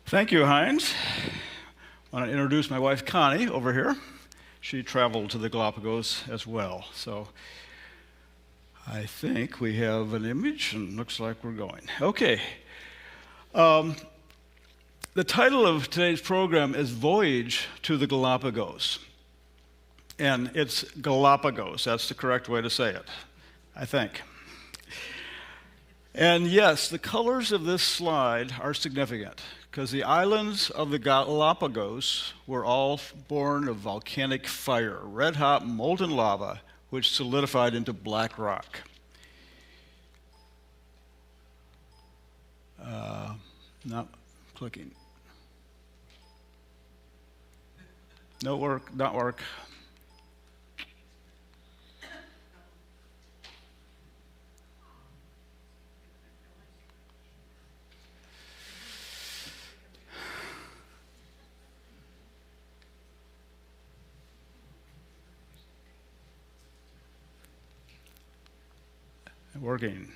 Thank you, Heinz. I want to introduce my wife, Connie, over here. She traveled to the Galapagos as well. So I think we have an image, and looks like we're going. Okay. The title of today's program is Voyage to the Galapagos. And it's Galapagos. That's the correct way to say it, I think. And yes, the colors of this slide are significant because the islands of the Galapagos were all born of volcanic fire, red-hot molten lava, which solidified into black rock. Not clicking. No work, not work. Working.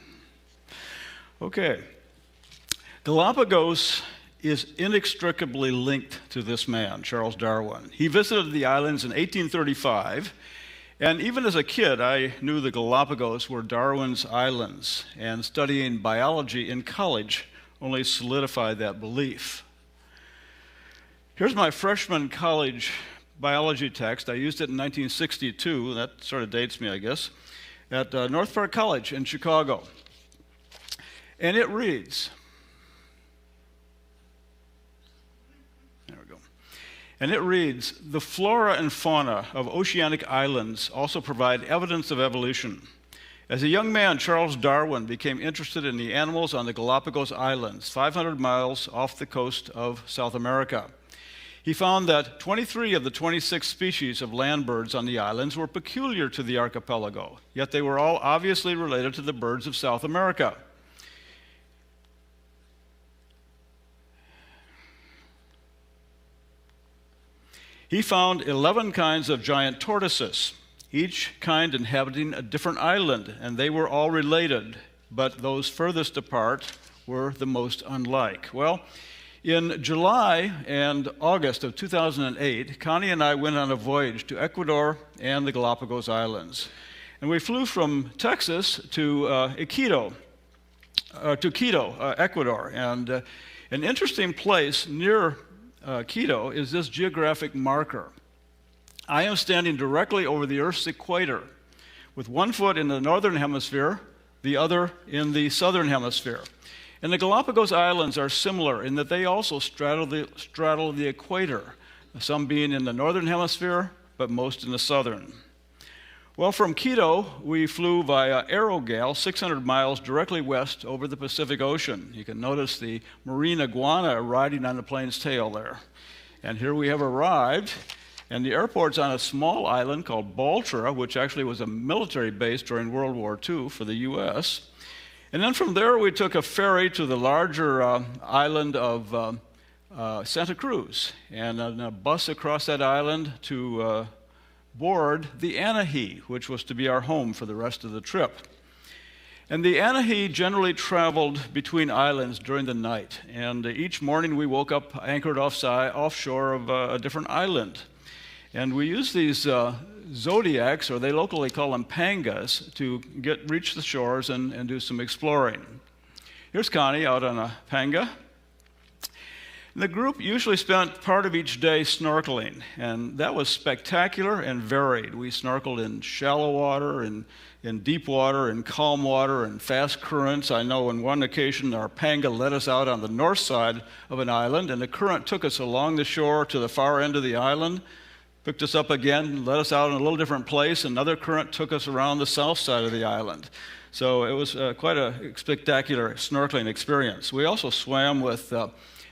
Okay. Galapagos is inextricably linked to this man, Charles Darwin. He visited the islands in 1835, and even as a kid, I knew the Galapagos were Darwin's islands, and studying biology in college only solidified that belief. Here's my freshman college biology text. I used it in 1962. That sort of dates me, I guess, at North Park College in Chicago. And it reads, the flora and fauna of oceanic islands also provide evidence of evolution. As a young man, Charles Darwin became interested in the animals on the Galapagos Islands, 500 miles off the coast of South America. He found that 23 of the 26 species of land birds on the islands were peculiar to the archipelago, yet they were all obviously related to the birds of South America. He found 11 kinds of giant tortoises, each kind inhabiting a different island, and they were all related, but those furthest apart were the most unlike. Well, in July and August of 2008, Connie and I went on a voyage to Ecuador and the Galapagos Islands. And we flew from Texas to Quito, Ecuador. And an interesting place near Quito is this geographic marker. I am standing directly over the Earth's equator, with one foot in the northern hemisphere, the other in the southern hemisphere. And the Galapagos Islands are similar in that they also straddle the equator, some being in the northern hemisphere, but most in the southern. Well, from Quito, we flew via Aerogal 600 miles directly west over the Pacific Ocean. You can notice the marine iguana riding on the plane's tail there. And here we have arrived, and the airport's on a small island called Baltra, which actually was a military base during World War II for the U.S., and then from there, we took a ferry to the larger island of Santa Cruz, and then a bus across that island to board the Anahe, which was to be our home for the rest of the trip. And the Anahe generally traveled between islands during the night, and each morning we woke up anchored offshore of a different island. And we used these zodiacs, or they locally call them pangas, to reach the shores and do some exploring. Here's Connie out on a panga. The group usually spent part of each day snorkeling, and that was spectacular and varied. We snorkeled in shallow water, in deep water, in calm water, and fast currents. I know on one occasion our panga led us out on the north side of an island, and the current took us along the shore to the far end of the island, picked us up again, led us out in a little different place. Another current took us around the south side of the island. So it was quite a spectacular snorkeling experience. We also swam with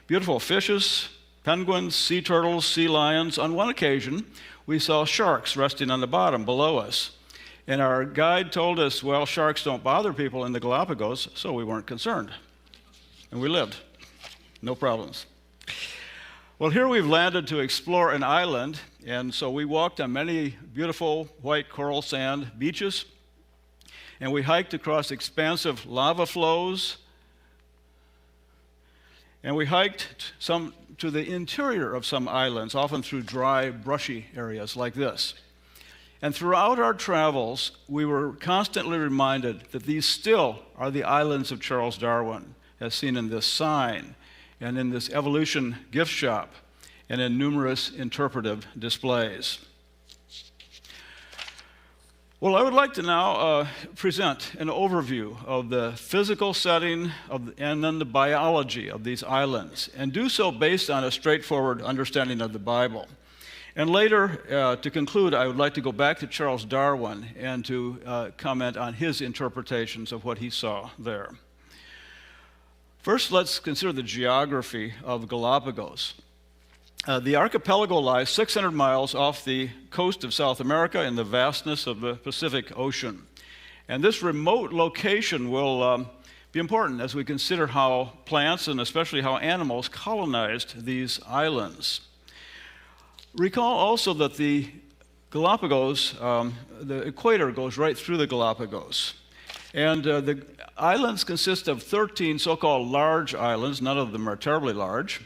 beautiful fishes, penguins, sea turtles, sea lions. On one occasion, we saw sharks resting on the bottom below us. And our guide told us, well, sharks don't bother people in the Galapagos, so we weren't concerned. And we lived. No problems. Well, here we've landed to explore an island, and so we walked on many beautiful white coral sand beaches, and we hiked across expansive lava flows, And we hiked some to the interior of some islands, often through dry, brushy areas like this. And throughout our travels, we were constantly reminded that these still are the islands of Charles Darwin, as seen in this sign, and in this evolution gift shop, and in numerous interpretive displays. Well, I would like to now present an overview of the physical setting and then the biology of these islands, and do so based on a straightforward understanding of the Bible. And later, to conclude, I would like to go back to Charles Darwin and to comment on his interpretations of what he saw there. First, let's consider the geography of Galapagos. The archipelago lies 600 miles off the coast of South America in the vastness of the Pacific Ocean. And this remote location will be important as we consider how plants and especially how animals colonized these islands. Recall also that the Galapagos, the equator goes right through the Galapagos. And the islands consist of 13 so-called large islands, none of them are terribly large,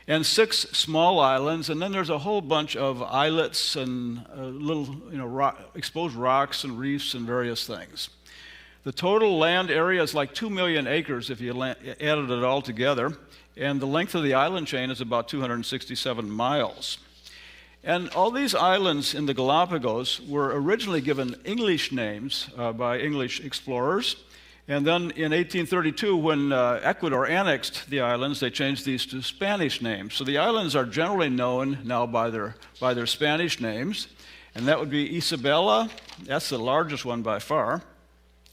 and 6 small islands, and then there's a whole bunch of islets and little exposed rocks and reefs and various things. The total land area is like 2 million acres if you added it all together, and the length of the island chain is about 267 miles. And all these islands in the Galapagos were originally given English names by English explorers. And then in 1832, when Ecuador annexed the islands, they changed these to Spanish names. So the islands are generally known now by their Spanish names. And that would be Isabela, that's the largest one by far.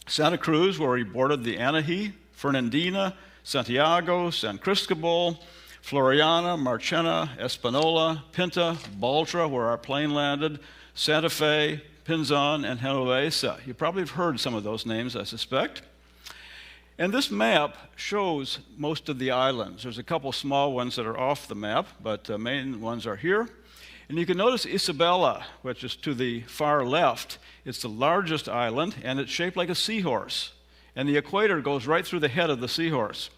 Santa Cruz, where we boarded the Anahy, Fernandina, Santiago, San Cristobal, Floriana, Marchena, Espanola, Pinta, Baltra, where our plane landed, Santa Fe, Pinzon, and Genovesa. You probably have heard some of those names, I suspect. And this map shows most of the islands. There's a couple small ones that are off the map, but the main ones are here. And you can notice Isabela, which is to the far left. It's the largest island, and it's shaped like a seahorse. And the equator goes right through the head of the seahorse.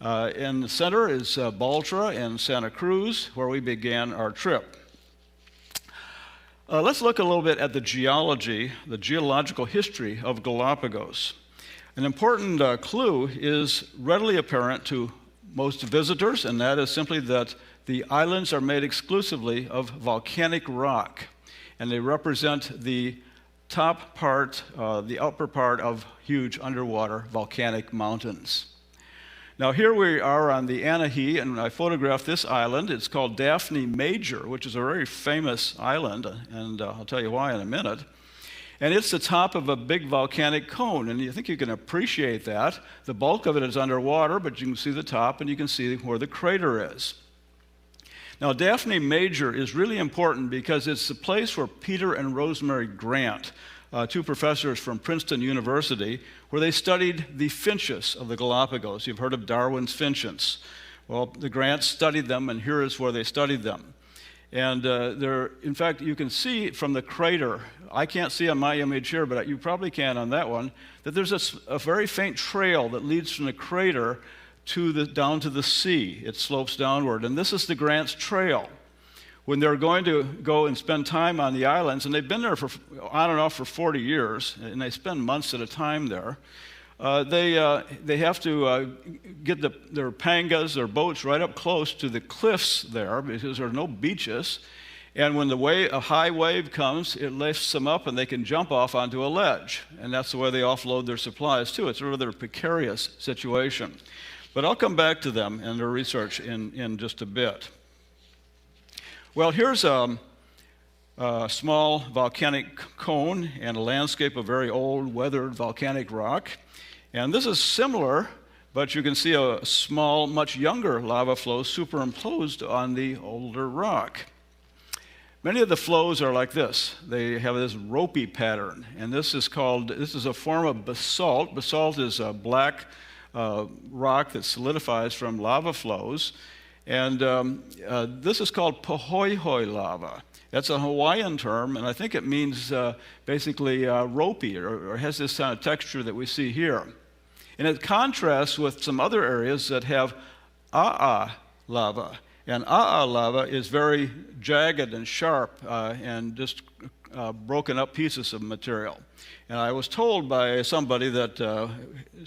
In the center is Baltra and Santa Cruz, where we began our trip. Let's look a little bit at the geology, the geological history of Galapagos. An important clue is readily apparent to most visitors, and that is simply that the islands are made exclusively of volcanic rock, and they represent the top part, the upper part of huge underwater volcanic mountains. Now here we are on the Anahy, and I photographed this island. It's called Daphne Major, which is a very famous island, and I'll tell you why in a minute. And it's the top of a big volcanic cone, and you think you can appreciate that. The bulk of it is underwater, but you can see the top, and you can see where the crater is. Now, Daphne Major is really important because it's the place where Peter and Rosemary Grant, 2 professors from Princeton University, where they studied the finches of the Galapagos. You've heard of Darwin's finches. Well, the Grants studied them, and here is where they studied them. And in fact, you can see from the crater, I can't see on my image here, but you probably can on that one, that there's a very faint trail that leads from the crater down to the sea. It slopes downward, and this is the Grants Trail. When they're going to go and spend time on the islands, and they've been there for on and off for 40 years, and they spend months at a time there, they have to get their pangas, their boats, right up close to the cliffs there because there are no beaches. And when a high wave comes, it lifts them up and they can jump off onto a ledge. And that's the way they offload their supplies too. It's a rather precarious situation. But I'll come back to them and their research in just a bit. Well, here's a small volcanic cone and a landscape of very old, weathered volcanic rock. And this is similar, but you can see a small, much younger lava flow superimposed on the older rock. Many of the flows are like this. They have this ropey pattern, and this is a form of basalt. Basalt is a black rock that solidifies from lava flows, and this is called pohoihoi lava. That's a Hawaiian term, and I think it means basically ropey, or has this kind of texture that we see here. And it contrasts with some other areas that have A'a lava. And A'a lava is very jagged and sharp and just broken up pieces of material. And I was told by somebody that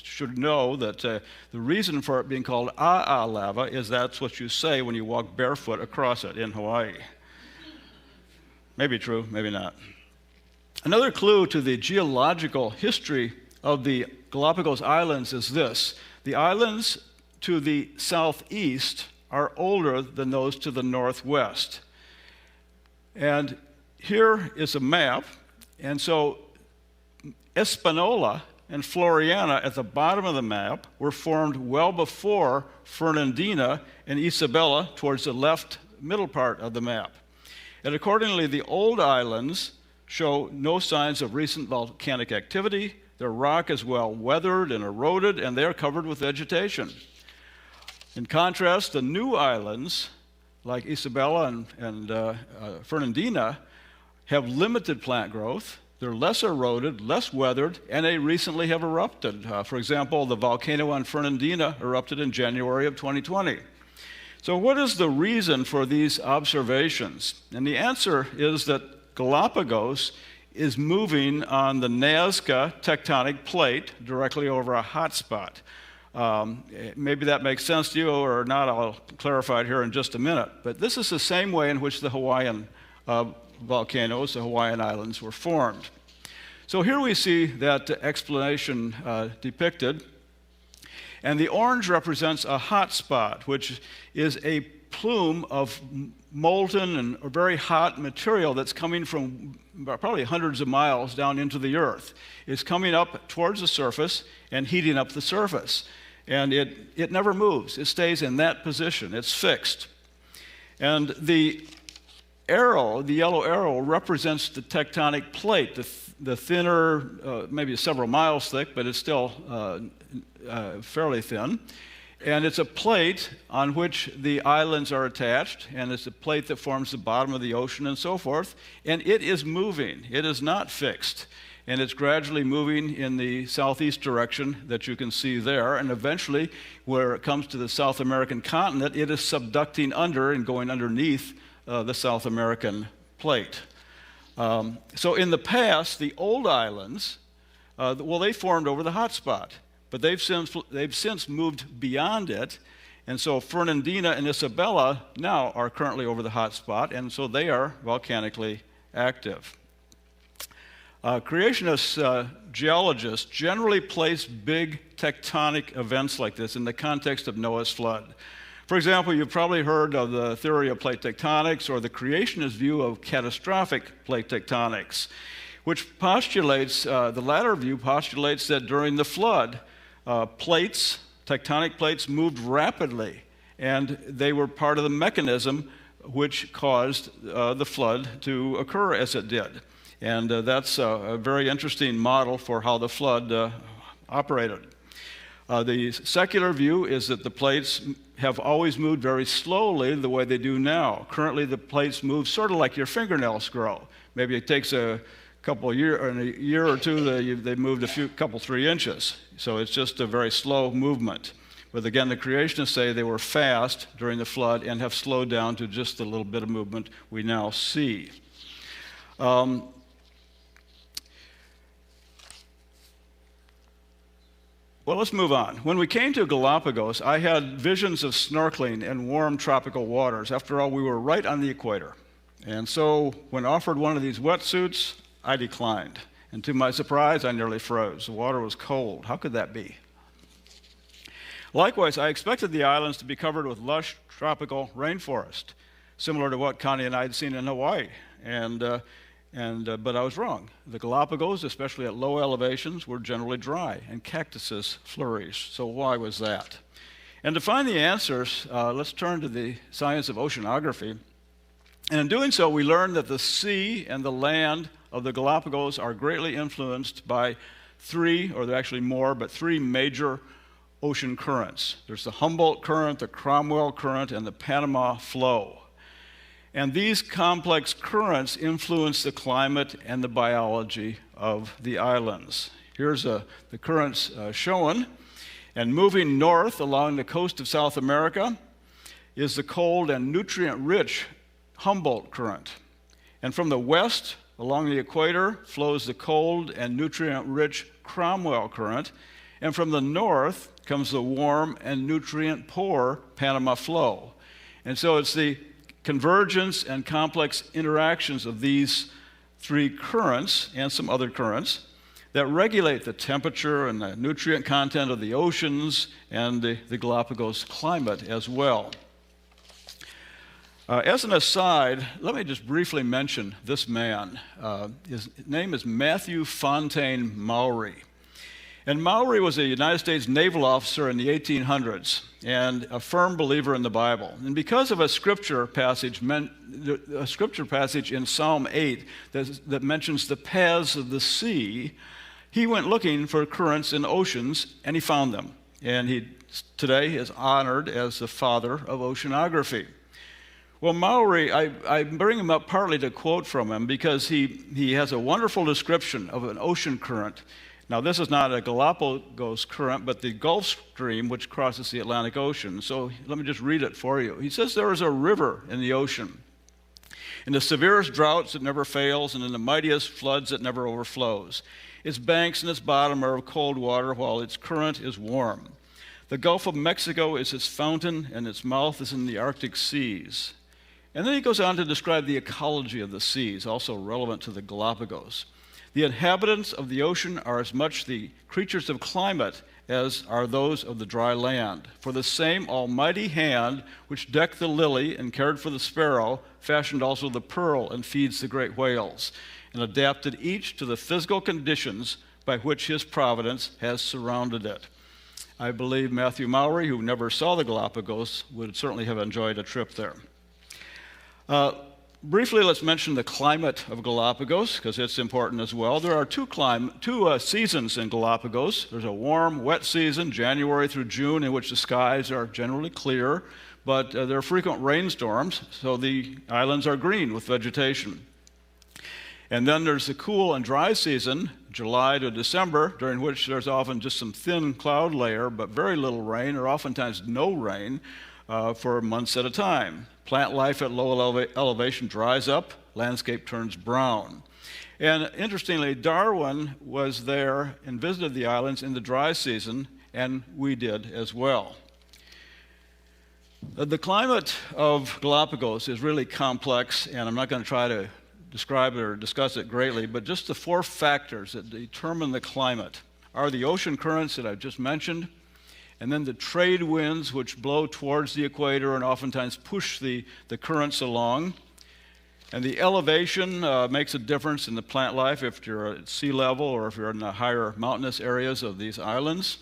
should know that the reason for it being called A'a lava is that's what you say when you walk barefoot across it in Hawaii. Maybe true, maybe not. Another clue to the geological history of the Galapagos Islands is this. The islands to the southeast are older than those to the northwest. And here is a map, and so Espanola and Floriana at the bottom of the map were formed well before Fernandina and Isabella towards the left middle part of the map. And accordingly, the old islands show no signs of recent volcanic activity. Their rock is well weathered and eroded, and they are covered with vegetation. In contrast, the new islands, like Isabella and Fernandina, have limited plant growth. They're less eroded, less weathered, and they recently have erupted. For example, the volcano on Fernandina erupted in January of 2020. So what is the reason for these observations? And the answer is that Galapagos is moving on the Nazca tectonic plate directly over a hotspot. Maybe that makes sense to you or not, I'll clarify it here in just a minute. But this is the same way in which the Hawaiian volcanoes, the Hawaiian Islands, were formed. So here we see that explanation depicted. And the orange represents a hot spot, which is a plume of molten and very hot material that's coming from probably hundreds of miles down into the earth. It's coming up towards the surface and heating up the surface. And it never moves. It stays in that position. It's fixed. And the arrow, the yellow arrow, represents the tectonic plate, the thinner, maybe several miles thick, but it's still fairly thin. And it's a plate on which the islands are attached, and it's a plate that forms the bottom of the ocean and so forth. And it is moving. It is not fixed. And it's gradually moving in the southeast direction that you can see there. And eventually, where it comes to the South American continent, it is subducting under and going underneath the South American plate. So in the past, the old islands, they formed over the hot spot. But they've since moved beyond it, and so Fernandina and Isabella now are currently over the hot spot, and so they are volcanically active. Creationist geologists generally place big tectonic events like this in the context of Noah's flood. For example, you've probably heard of the theory of plate tectonics or the creationist view of catastrophic plate tectonics, which postulates, the latter view postulates that during the flood, tectonic plates moved rapidly, and they were part of the mechanism which caused the flood to occur as it did. And that's a very interesting model for how the flood operated. The secular view is that the plates have always moved very slowly the way they do now. Currently, the plates move sort of like your fingernails grow. Maybe it takes a year or two, they moved couple 3 inches. So it's just a very slow movement. But again, the creationists say they were fast during the flood and have slowed down to just the little bit of movement we now see. Well, let's move on. When we came to Galapagos, I had visions of snorkeling in warm tropical waters. After all, we were right on the equator. And so when offered one of these wetsuits, I declined. And to my surprise, I nearly froze. The water was cold. How could that be? Likewise, I expected the islands to be covered with lush tropical rainforest, similar to what Connie and I had seen in Hawaii. But I was wrong. The Galapagos, especially at low elevations, were generally dry, and cactuses flourish. So why was that? And to find the answers, let's turn to the science of oceanography. And in doing so, we learned that the sea and the land of the Galapagos are greatly influenced by 3, or there are actually more, but 3 major ocean currents. There's the Humboldt Current, the Cromwell Current, and the Panama Flow. And these complex currents influence the climate and the biology of the islands. Here's the currents shown. And moving north along the coast of South America is the cold and nutrient-rich Humboldt Current. And from the west along the equator flows the cold and nutrient-rich Cromwell Current. And from the north comes the warm and nutrient-poor Panama Flow. And so it's the convergence and complex interactions of these three currents and some other currents that regulate the temperature and the nutrient content of the oceans and the Galapagos climate as well. As an aside, let me just briefly mention this man. His name is Matthew Fontaine Mowry. And Mowry was a United States naval officer in the 1800s and a firm believer in the Bible. And because of a scripture passage in Psalm 8 that mentions the paths of the sea, he went looking for currents in oceans, and he found them. And he today is honored as the father of oceanography. Well, Mowry, I bring him up partly to quote from him because he has a wonderful description of an ocean current. Now, this is not a Galapagos current, but the Gulf Stream, which crosses the Atlantic Ocean. So let me just read it for you. He says there is a river in the ocean. In the severest droughts, it never fails, and in the mightiest floods, it never overflows. Its banks and its bottom are of cold water, while its current is warm. The Gulf of Mexico is its fountain, and its mouth is in the Arctic seas. And then he goes on to describe the ecology of the seas, also relevant to the Galapagos. The inhabitants of the ocean are as much the creatures of climate as are those of the dry land. For the same almighty hand which decked the lily and cared for the sparrow fashioned also the pearl and feeds the great whales, and adapted each to the physical conditions by which his providence has surrounded it. I believe Matthew Mowry, who never saw the Galapagos, would certainly have enjoyed a trip there. Briefly, let's mention the climate of Galapagos, because it's important as well. There are two seasons in Galapagos. There's a warm, wet season, January through June, in which the skies are generally clear, but there are frequent rainstorms, so the islands are green with vegetation. And then there's the cool and dry season, July to December, during which there's often just some thin cloud layer, but very little rain, or oftentimes no rain, for months at a time. Plant life at low elevation dries up, landscape turns brown. And interestingly, Darwin was there and visited the islands in the dry season, and we did as well. The climate of Galapagos is really complex, and I'm not going to try to describe it or discuss it greatly, but just the four factors that determine the climate are the ocean currents that I've just mentioned, and then the trade winds, which blow towards the equator and oftentimes push the currents along. And the elevation makes a difference in the plant life if you're at sea level or if you're in the higher mountainous areas of these islands.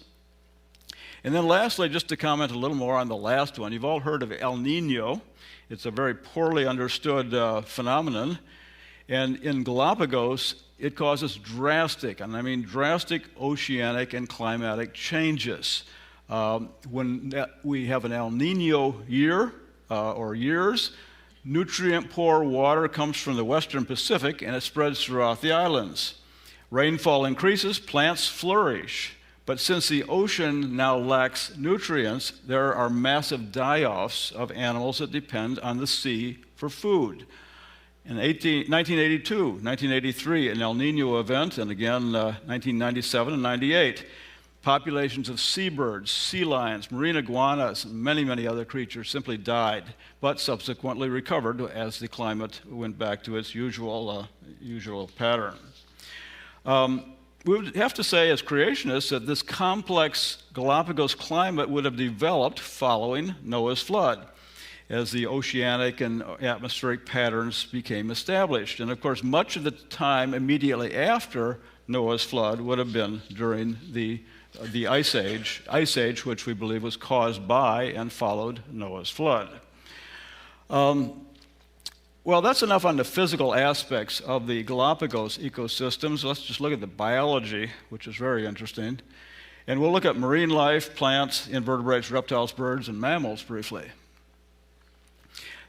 And then lastly, just to comment a little more on the last one, you've all heard of El Nino. It's a very poorly understood phenomenon. And in Galapagos, it causes drastic, and I mean drastic, oceanic and climatic changes. When we have an El Nino year or years, nutrient-poor water comes from the western Pacific and it spreads throughout the islands. Rainfall increases, plants flourish. But since the ocean now lacks nutrients, there are massive die-offs of animals that depend on the sea for food. In 1982, 1983, an El Nino event, and again 1997 and 98, populations of seabirds, sea lions, marine iguanas, and many, many other creatures simply died, but subsequently recovered as the climate went back to its usual pattern. We would have to say as creationists that this complex Galapagos climate would have developed following Noah's flood, as the oceanic and atmospheric patterns became established. And of course, much of the time immediately after Noah's flood would have been during the Ice Age, which we believe was caused by and followed Noah's flood. Well, that's enough on the physical aspects of the Galapagos ecosystems. Let's just look at the biology, which is very interesting. And we'll look at marine life, plants, invertebrates, reptiles, birds, and mammals briefly.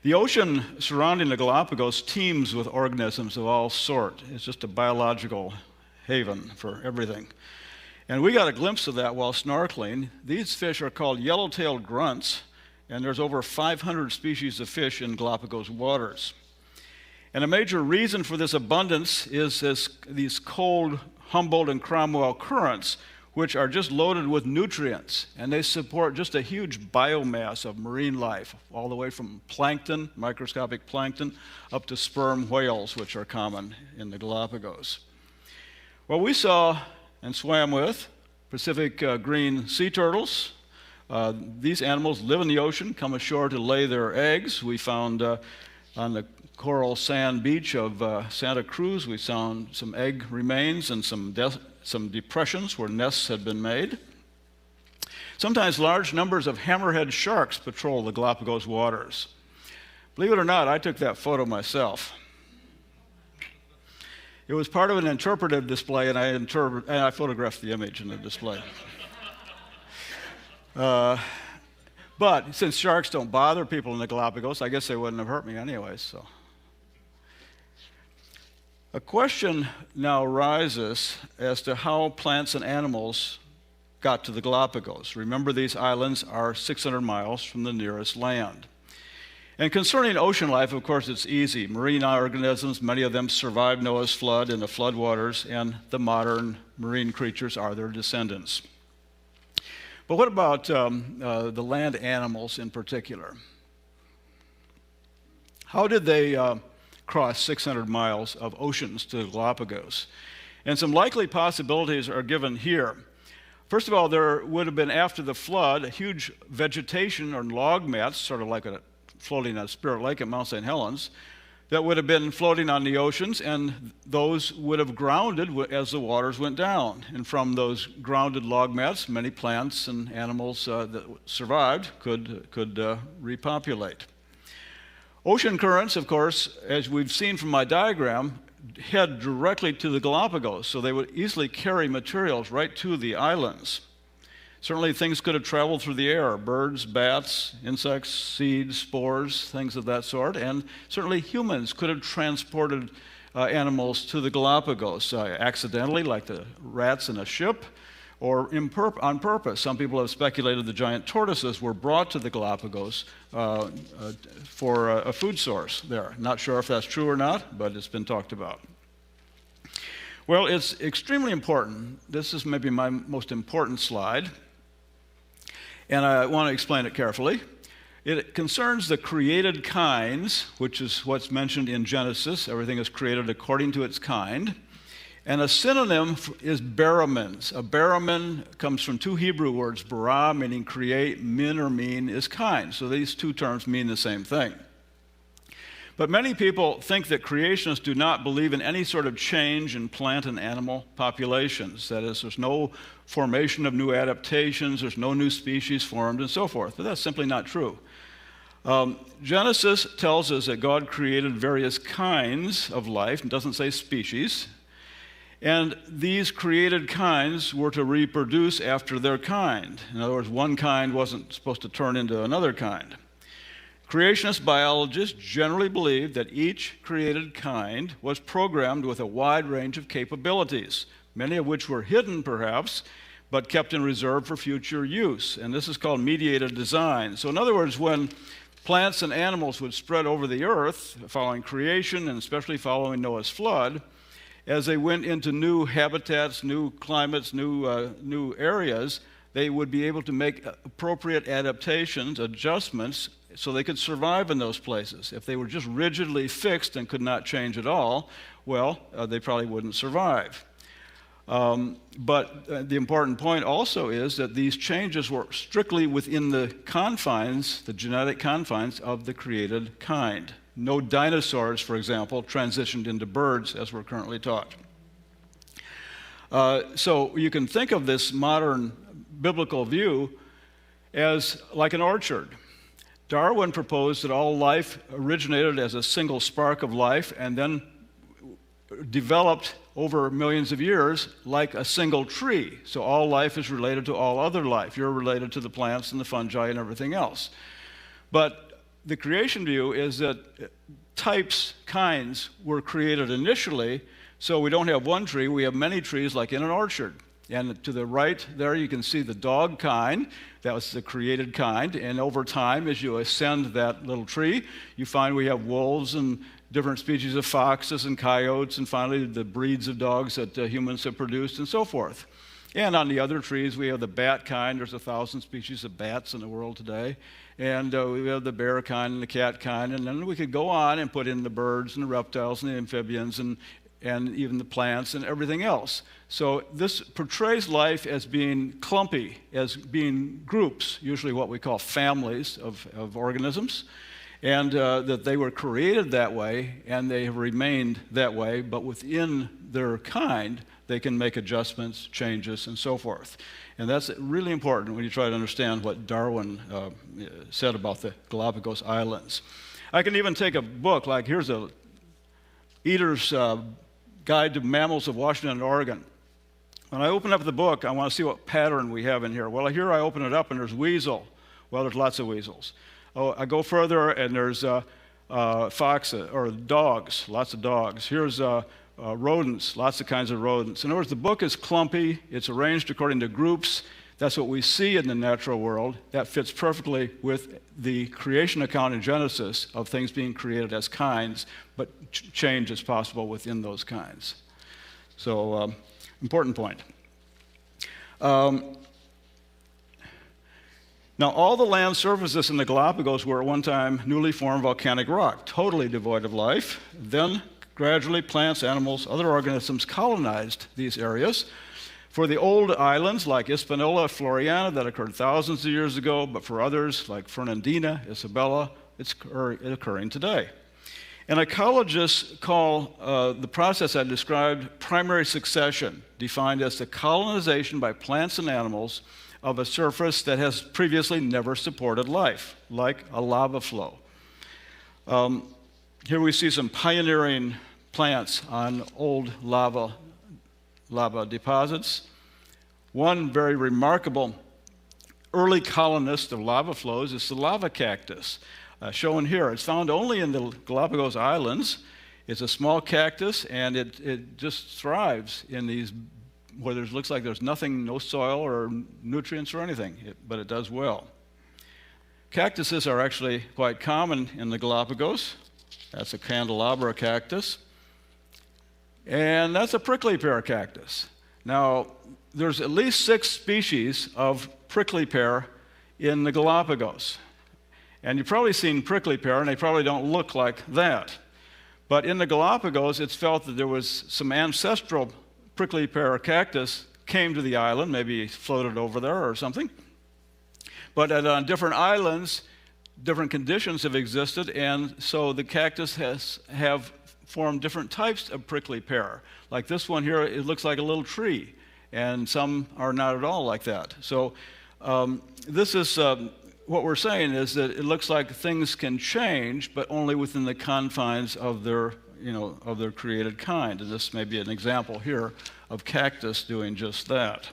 The ocean surrounding the Galapagos teems with organisms of all sorts. It's just a biological haven for everything. And we got a glimpse of that while snorkeling. These fish are called yellow-tailed grunts, and there's over 500 species of fish in Galapagos waters. And a major reason for this abundance is these cold Humboldt and Cromwell currents, which are just loaded with nutrients, and they support just a huge biomass of marine life, all the way from plankton, microscopic plankton, up to sperm whales, which are common in the Galapagos. Well, we saw and swam with Pacific green sea turtles. These animals live in the ocean, come ashore to lay their eggs. We found on the coral sand beach of Santa Cruz, we found some egg remains and some depressions where nests had been made. Sometimes large numbers of hammerhead sharks patrol the Galapagos waters. Believe it or not, I took that photo myself. It was part of an interpretive display, and I photographed the image in the display. But since sharks don't bother people in the Galapagos, I guess they wouldn't have hurt me anyway. So, a question now arises as to how plants and animals got to the Galapagos. Remember, these islands are 600 miles from the nearest land. And concerning ocean life, of course, it's easy. Marine organisms, many of them survived Noah's flood and the floodwaters, and the modern marine creatures are their descendants. But what about the land animals in particular? How did they cross 600 miles of oceans to the Galapagos? And some likely possibilities are given here. First of all, there would have been, after the flood, a huge vegetation or log mats, sort of like floating on Spirit Lake at Mount St. Helens, that would have been floating on the oceans, and those would have grounded as the waters went down. And from those grounded log mats, many plants and animals that survived could repopulate. Ocean currents, of course, as we've seen from my diagram, head directly to the Galapagos, so they would easily carry materials right to the islands. Certainly things could have traveled through the air, birds, bats, insects, seeds, spores, things of that sort, and certainly humans could have transported animals to the Galapagos accidentally, like the rats in a ship, or on purpose. Some people have speculated the giant tortoises were brought to the Galapagos for a food source there. Not sure if that's true or not, but it's been talked about. Well, it's extremely important. This is maybe my most important slide, and I want to explain it carefully. It concerns the created kinds, which is what's mentioned in Genesis. Everything is created according to its kind. And a synonym is baramins. A baramin comes from two Hebrew words, bara, meaning create, min or mean is kind. So these two terms mean the same thing. But many people think that creationists do not believe in any sort of change in plant and animal populations. That is, there's no formation of new adaptations, there's no new species formed, and so forth. But that's simply not true. Genesis tells us that God created various kinds of life, and doesn't say species. And these created kinds were to reproduce after their kind. In other words, one kind wasn't supposed to turn into another kind. Creationist biologists generally believe that each created kind was programmed with a wide range of capabilities, many of which were hidden perhaps, but kept in reserve for future use. And this is called mediated design. So in other words, when plants and animals would spread over the earth following creation, and especially following Noah's flood, as they went into new habitats, new climates, new areas, they would be able to make appropriate adaptations, adjustments, so they could survive in those places. If they were just rigidly fixed and could not change at all, well, they probably wouldn't survive. But the important point also is that these changes were strictly within the confines, the genetic confines of the created kind. No dinosaurs, for example, transitioned into birds as we're currently taught. So you can think of this modern biblical view as like an orchard. Darwin proposed that all life originated as a single spark of life and then developed over millions of years like a single tree. So all life is related to all other life. You're related to the plants and the fungi and everything else. But the creation view is that types, kinds, were created initially, so we don't have one tree, we have many trees like in an orchard. And to the right there, you can see the dog kind. That was the created kind. And over time, as you ascend that little tree, you find we have wolves and different species of foxes and coyotes, and finally the breeds of dogs that humans have produced, and so forth. And on the other trees, we have the bat kind. There's 1,000 species of bats in the world today. And we have the bear kind and the cat kind. And then we could go on and put in the birds and the reptiles and the amphibians and even the plants and everything else. So this portrays life as being clumpy, as being groups, usually what we call families of organisms, and that they were created that way and they have remained that way, but within their kind, they can make adjustments, changes, and so forth. And that's really important when you try to understand what Darwin said about the Galapagos Islands. I can even take a book, like here's a Eater's Guide to Mammals of Washington and Oregon. When I open up the book, I want to see what pattern we have in here. Well, here I open it up and there's weasel. Well, there's lots of weasels. Oh, I go further and there's foxes, or dogs, lots of dogs. Here's rodents, lots of kinds of rodents. In other words, the book is clumpy. It's arranged according to groups. That's what we see in the natural world. That fits perfectly with the creation account in Genesis of things being created as kinds, but change is possible within those kinds. So, important point. Now, all the land surfaces in the Galapagos were at one time newly formed volcanic rock, totally devoid of life. Then, gradually, plants, animals, other organisms colonized these areas. For the old islands, like Hispaniola, Floriana, that occurred thousands of years ago, but for others, like Fernandina, Isabella, it's occurring today. And ecologists call the process I described primary succession, defined as the colonization by plants and animals of a surface that has previously never supported life, like a lava flow. Here we see some pioneering plants on old lava deposits. One very remarkable early colonist of lava flows is the lava cactus, shown here. It's found only in the Galapagos Islands. It's a small cactus, and it just thrives in these where there looks like there's nothing, no soil or nutrients or anything, but it does well. Cactuses are actually quite common in the Galapagos. That's a candelabra cactus. And that's a prickly pear cactus. Now, there's at least 6 species of prickly pear in the Galapagos. And you've probably seen prickly pear, and they probably don't look like that. But in the Galapagos, it's felt that there was some ancestral prickly pear cactus came to the island, maybe floated over there or something. But on different islands, different conditions have existed, and so the cactus have formed different types of prickly pear. Like this one here, it looks like a little tree, and some are not at all like that. So this is what we're saying is that it looks like things can change, but only within the confines of their of their created kind. And this may be an example here of cactus doing just that.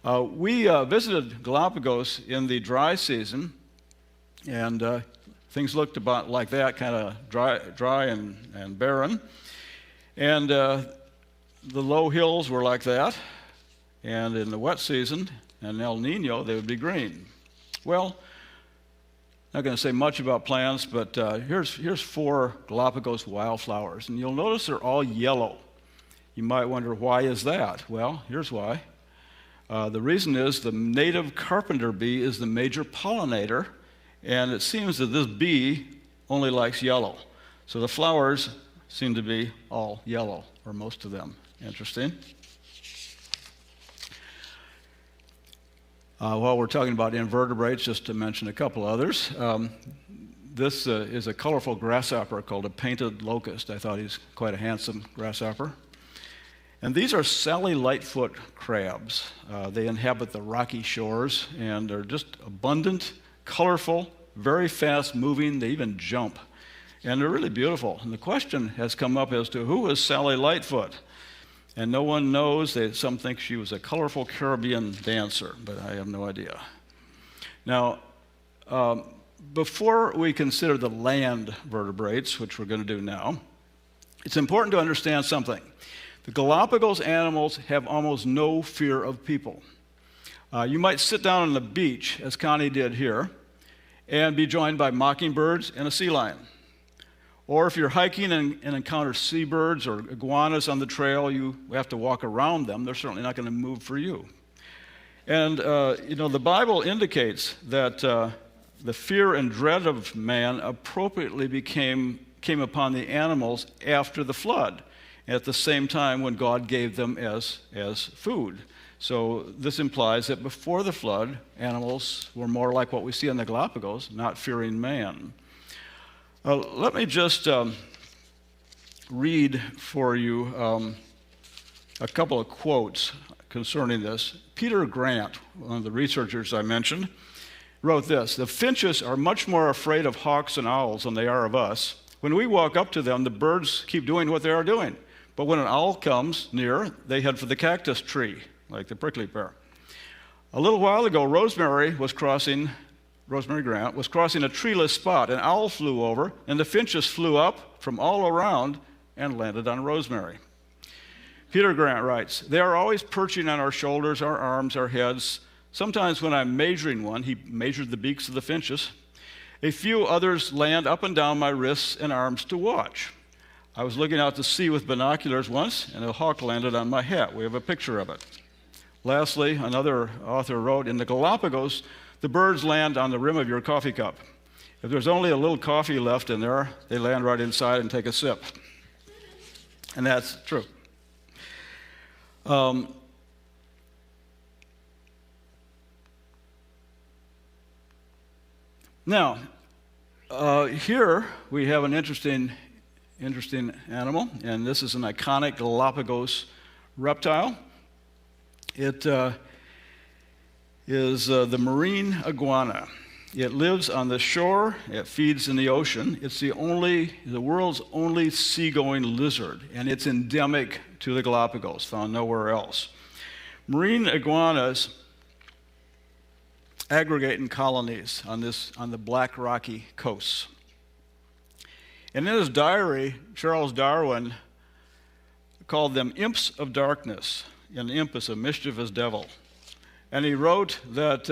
We visited Galapagos in the dry season, and things looked about like that, kind of dry and barren. And the low hills were like that. And in the wet season, and El Nino, they would be green. Well, not going to say much about plants, but here's 4 Galapagos wildflowers, and you'll notice they're all yellow. You might wonder, why is that? Well, here's why. The reason is the native carpenter bee is the major pollinator, and it seems that this bee only likes yellow. So the flowers seem to be all yellow, or most of them. Interesting. While we're talking about invertebrates, just to mention a couple others, this is a colorful grasshopper called a painted locust. I thought he's quite a handsome grasshopper. And these are Sally Lightfoot crabs. They inhabit the rocky shores, and they're just abundant, colorful, very fast moving. They even jump. And they're really beautiful. And the question has come up as to who is Sally Lightfoot? And no one knows. Some think she was a colorful Caribbean dancer, but I have no idea. Now, before we consider the land vertebrates, which we're going to do now, it's important to understand something. The Galapagos animals have almost no fear of people. You might sit down on the beach, as Connie did here, and be joined by mockingbirds and a sea lion. Or if you're hiking and encounter seabirds or iguanas on the trail, you have to walk around them. They're certainly not going to move for you. And, the Bible indicates that the fear and dread of man appropriately came upon the animals after the flood, at the same time when God gave them as food. So this implies that before the flood, animals were more like what we see on the Galapagos, not fearing man. Let me just read for you a couple of quotes concerning this. Peter Grant, one of the researchers I mentioned, wrote this: "The finches are much more afraid of hawks and owls than they are of us. When we walk up to them, the birds keep doing what they are doing. But when an owl comes near, they head for the cactus tree, like the prickly pear. A little while ago, Rosemary Grant was crossing a treeless spot. An owl flew over, and the finches flew up from all around and landed on Rosemary." Peter Grant writes, "They are always perching on our shoulders, our arms, our heads. Sometimes when I'm measuring one," he measured the beaks of the finches, "a few others land up and down my wrists and arms to watch. I was looking out to sea with binoculars once, and a hawk landed on my hat." We have a picture of it. Lastly, another author wrote, "In the Galapagos, the birds land on the rim of your coffee cup. If there's only a little coffee left in there, they land right inside and take a sip." And that's true. Now, here we have an interesting animal, and this is an iconic Galapagos reptile. It is the marine iguana. It lives on the shore. It feeds in the ocean. It's the world's only seagoing lizard, and it's endemic to the Galapagos, found nowhere else. Marine iguanas aggregate in colonies on the black rocky coasts. And in his diary, Charles Darwin called them imps of darkness. An imp is a mischievous devil. And he wrote that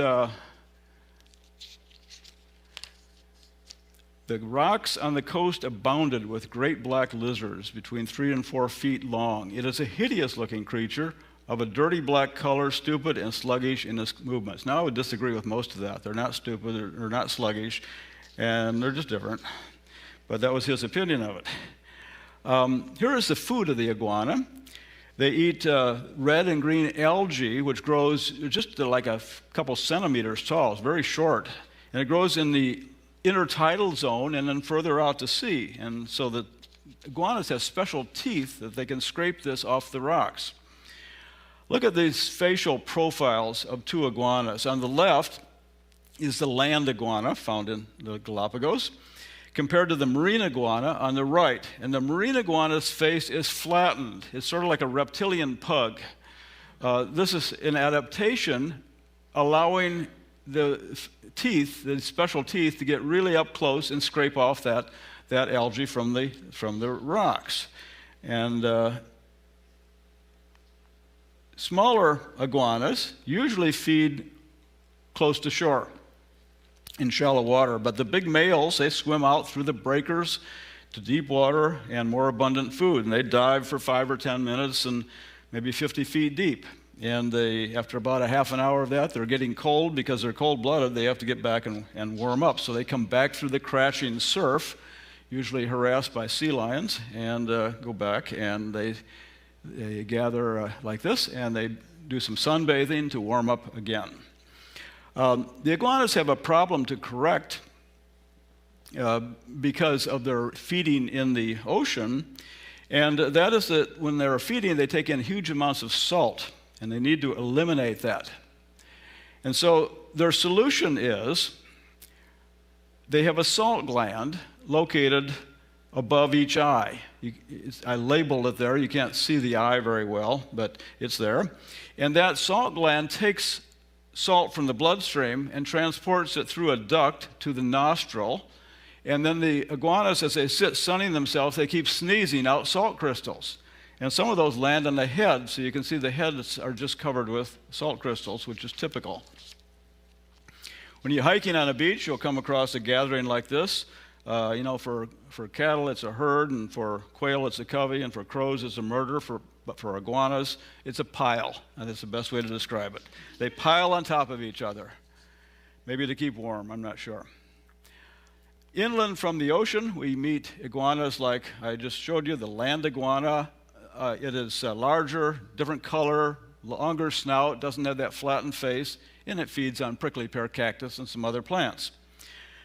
the rocks on the coast abounded with great black lizards between 3 and 4 feet long. It is a hideous-looking creature of a dirty black color, stupid and sluggish in its movements. Now, I would disagree with most of that. They're not stupid, they're not sluggish, and they're just different. But that was his opinion of it. Here is the food of the iguana. They eat red and green algae, which grows just like a couple centimeters tall. It's very short. And it grows in the intertidal zone and then further out to sea. And so the iguanas have special teeth that they can scrape this off the rocks. Look at these facial profiles of 2 iguanas. On the left is the land iguana found in the Galapagos, compared to the marine iguana on the right. And the marine iguana's face is flattened. It's sort of like a reptilian pug. This is an adaptation allowing the teeth, the special teeth, to get really up close and scrape off that algae from the rocks. And smaller iguanas usually feed close to shore in shallow water, but the big males, they swim out through the breakers to deep water and more abundant food, and they dive for 5 or 10 minutes and maybe 50 feet deep. And after about a half an hour of that, they're getting cold. Because they're cold-blooded, they have to get back and warm up. So they come back through the crashing surf, usually harassed by sea lions, and go back, and they gather like this, and they do some sunbathing to warm up again. The iguanas have a problem to correct because of their feeding in the ocean, and that is that when they're feeding, they take in huge amounts of salt, and they need to eliminate that. And so their solution is they have a salt gland located above each eye. I labeled it there. You can't see the eye very well, but it's there. And that salt gland takes salt from the bloodstream and transports it through a duct to the nostril. And then the iguanas, as they sit sunning themselves, they keep sneezing out salt crystals. And some of those land on the head, so you can see the heads are just covered with salt crystals, which is typical. When you're hiking on a beach, you'll come across a gathering like this. For cattle, it's a herd, and for quail, it's a covey, and for crows, it's a murder, but for iguanas, it's a pile, and that's the best way to describe it. They pile on top of each other, maybe to keep warm, I'm not sure. Inland from the ocean, we meet iguanas like I just showed you, the land iguana. It is larger, different color, longer snout, doesn't have that flattened face, and it feeds on prickly pear cactus and some other plants.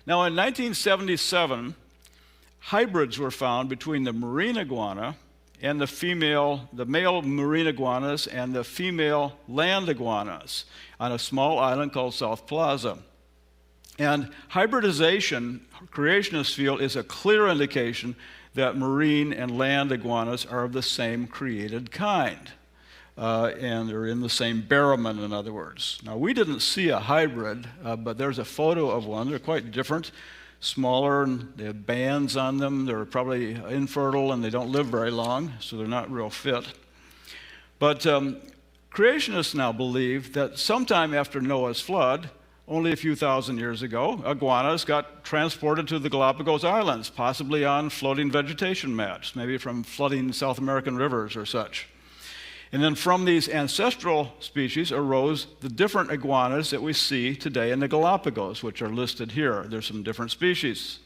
Now, in 1977, hybrids were found between the marine iguana and the male marine iguanas and the female land iguanas on a small island called South Plaza. And hybridization, creationists feel, is a clear indication that marine and land iguanas are of the same created kind. And they're in the same baramen, in other words. Now, we didn't see a hybrid, but there's a photo of one. They're quite different, smaller, and they have bands on them. They're probably infertile, and they don't live very long, so they're not real fit. But creationists now believe that sometime after Noah's flood, only a few thousand years ago, iguanas got transported to the Galapagos Islands, possibly on floating vegetation mats, maybe from flooding South American rivers or such. And then from these ancestral species arose the different iguanas that we see today in the Galapagos, which are listed here. There's some different species.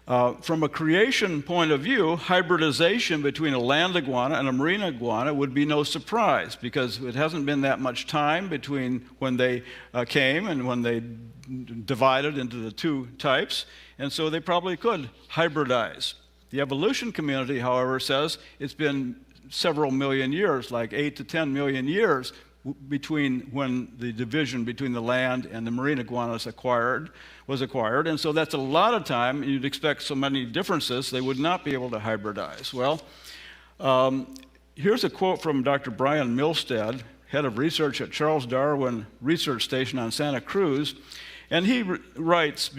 From a creation point of view, hybridization between a land iguana and a marine iguana would be no surprise, because it hasn't been that much time between when they came and when they divided into the two types, and so they probably could hybridize. The evolution community, however, says it's been several million years, like 8 to 10 million years, between when the division between the land and the marine iguanas was acquired, and so that's a lot of time. You'd expect so many differences, they would not be able to hybridize. Well, here's a quote from Dr. Brian Milstead, head of research at Charles Darwin Research Station on Santa Cruz, and he writes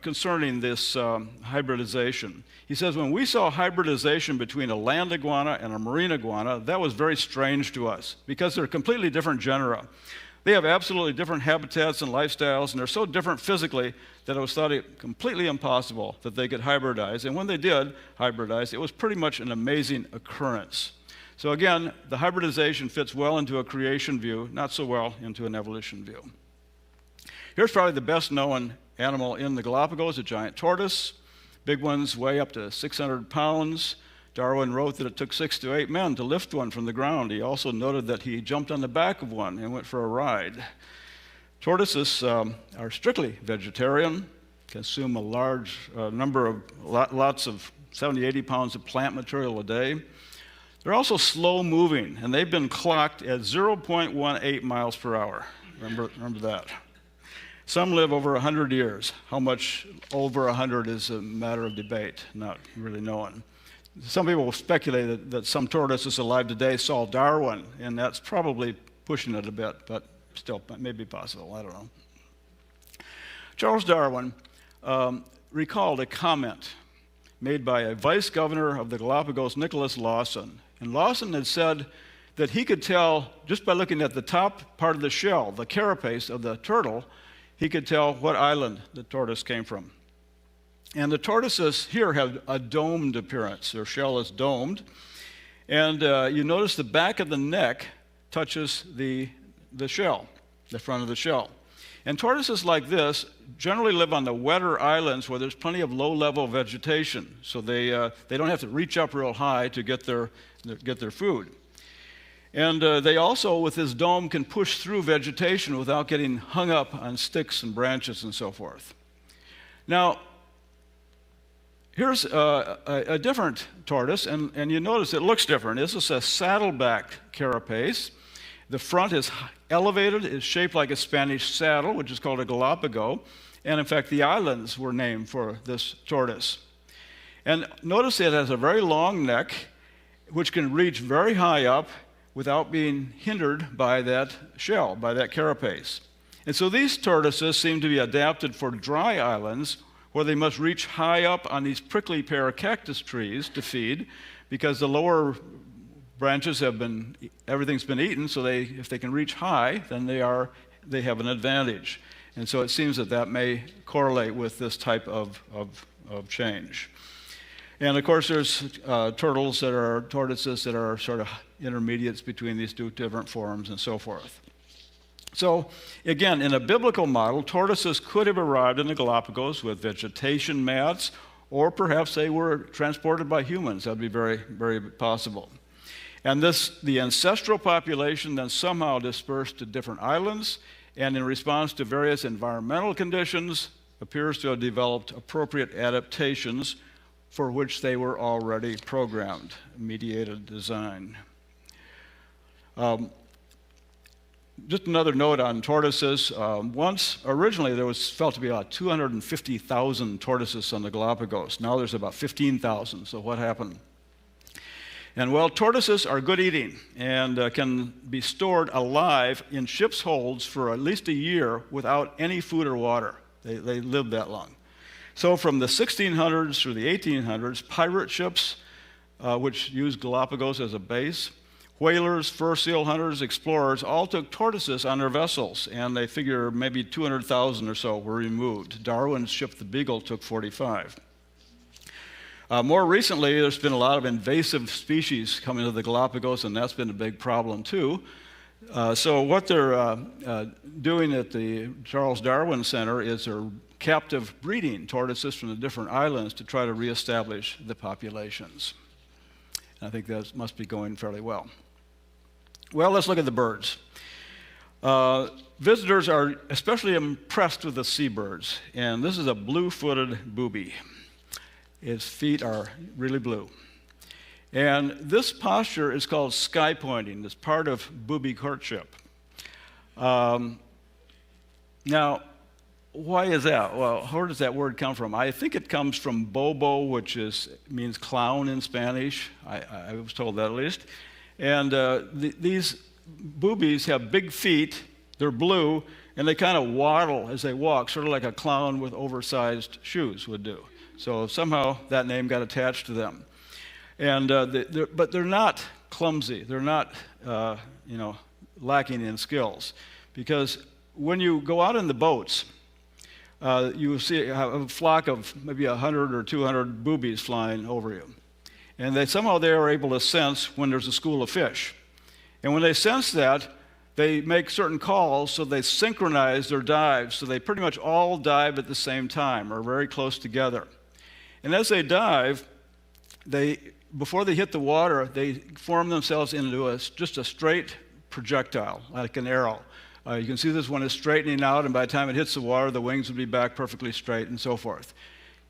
concerning this hybridization. He says, when we saw hybridization between a land iguana and a marine iguana, that was very strange to us, because they're completely different genera. They have absolutely different habitats and lifestyles, and they're so different physically that it was thought completely impossible that they could hybridize. And when they did hybridize, it was pretty much an amazing occurrence. So again, the hybridization fits well into a creation view, not so well into an evolution view. Here's probably the best known animal in the Galapagos, a giant tortoise. Big ones weigh up to 600 pounds. Darwin wrote that it took 6 to 8 men to lift one from the ground. He also noted that he jumped on the back of one and went for a ride. Tortoises are strictly vegetarian, consume a large number of lots of 70, 80 pounds of plant material a day. They're also slow moving, and they've been clocked at 0.18 miles per hour. Remember that. Some live over 100 years. How much over 100 is a matter of debate, not really known. Some people will speculate that some tortoises alive today saw Darwin, and that's probably pushing it a bit, but still, it may be possible. I don't know. Charles Darwin recalled a comment made by a vice governor of the Galapagos, Nicholas Lawson. And Lawson had said that he could tell, just by looking at the top part of the shell, the carapace of the turtle, he could tell what island the tortoise came from. And the tortoises here have a domed appearance. Their shell is domed. And you notice the back of the neck touches the shell, the front of the shell. And tortoises like this generally live on the wetter islands where there's plenty of low-level vegetation. So they don't have to reach up real high to get their food. And they also, with this dome, can push through vegetation without getting hung up on sticks and branches and so forth. Now, here's a different tortoise, and you notice it looks different. This is a saddleback carapace. The front is elevated, it's shaped like a Spanish saddle, which is called a Galapago. And in fact, the islands were named for this tortoise. And notice it has a very long neck, which can reach very high up without being hindered by that shell, by that carapace. And so these tortoises seem to be adapted for dry islands where they must reach high up on these prickly pear cactus trees to feed, because the lower branches everything's been eaten, so if they can reach high, then they have an advantage. And so it seems that may correlate with this type of change. And of course, there's tortoises that are sort of intermediates between these two different forms and so forth. So again, in a biblical model, tortoises could have arrived in the Galapagos with vegetation mats, or perhaps they were transported by humans. That would be very, very possible. And the ancestral population then somehow dispersed to different islands, and in response to various environmental conditions, appears to have developed appropriate adaptations for which they were already programmed, mediated design. Just another note on tortoises. Originally there was felt to be about 250,000 tortoises on the Galapagos. Now there's about 15,000, so what happened? And well, tortoises are good eating and can be stored alive in ship's holds for at least a year without any food or water. They live that long. So from the 1600s through the 1800s, pirate ships, which used Galapagos as a base, whalers, fur seal hunters, explorers, all took tortoises on their vessels, and they figure maybe 200,000 or so were removed. Darwin's ship, the Beagle, took 45. More recently, there's been a lot of invasive species coming to the Galapagos, and that's been a big problem too. So what they're doing at the Charles Darwin Center is they're captive breeding tortoises from the different islands to try to reestablish the populations. And I think that must be going fairly well. Well, let's look at the birds. Visitors are especially impressed with the seabirds, and this is a blue-footed booby. Its feet are really blue. And this posture is called sky pointing. It's part of booby courtship. Now, why is that? Well, where does that word come from? I think it comes from bobo, which means clown in Spanish. I was told that at least. And these boobies have big feet. They're blue, and they kind of waddle as they walk, sort of like a clown with oversized shoes would do. So somehow that name got attached to them. And but they're not clumsy. They're not lacking in skills, because when you go out in the boats, you see a flock of maybe 100 or 200 boobies flying over you. And somehow they are able to sense when there's a school of fish. And when they sense that, they make certain calls, so they synchronize their dives. So they pretty much all dive at the same time, or very close together. And as they dive, before they hit the water, they form themselves into just a straight projectile, like an arrow. You can see this one is straightening out, and by the time it hits the water, the wings would be back perfectly straight and so forth.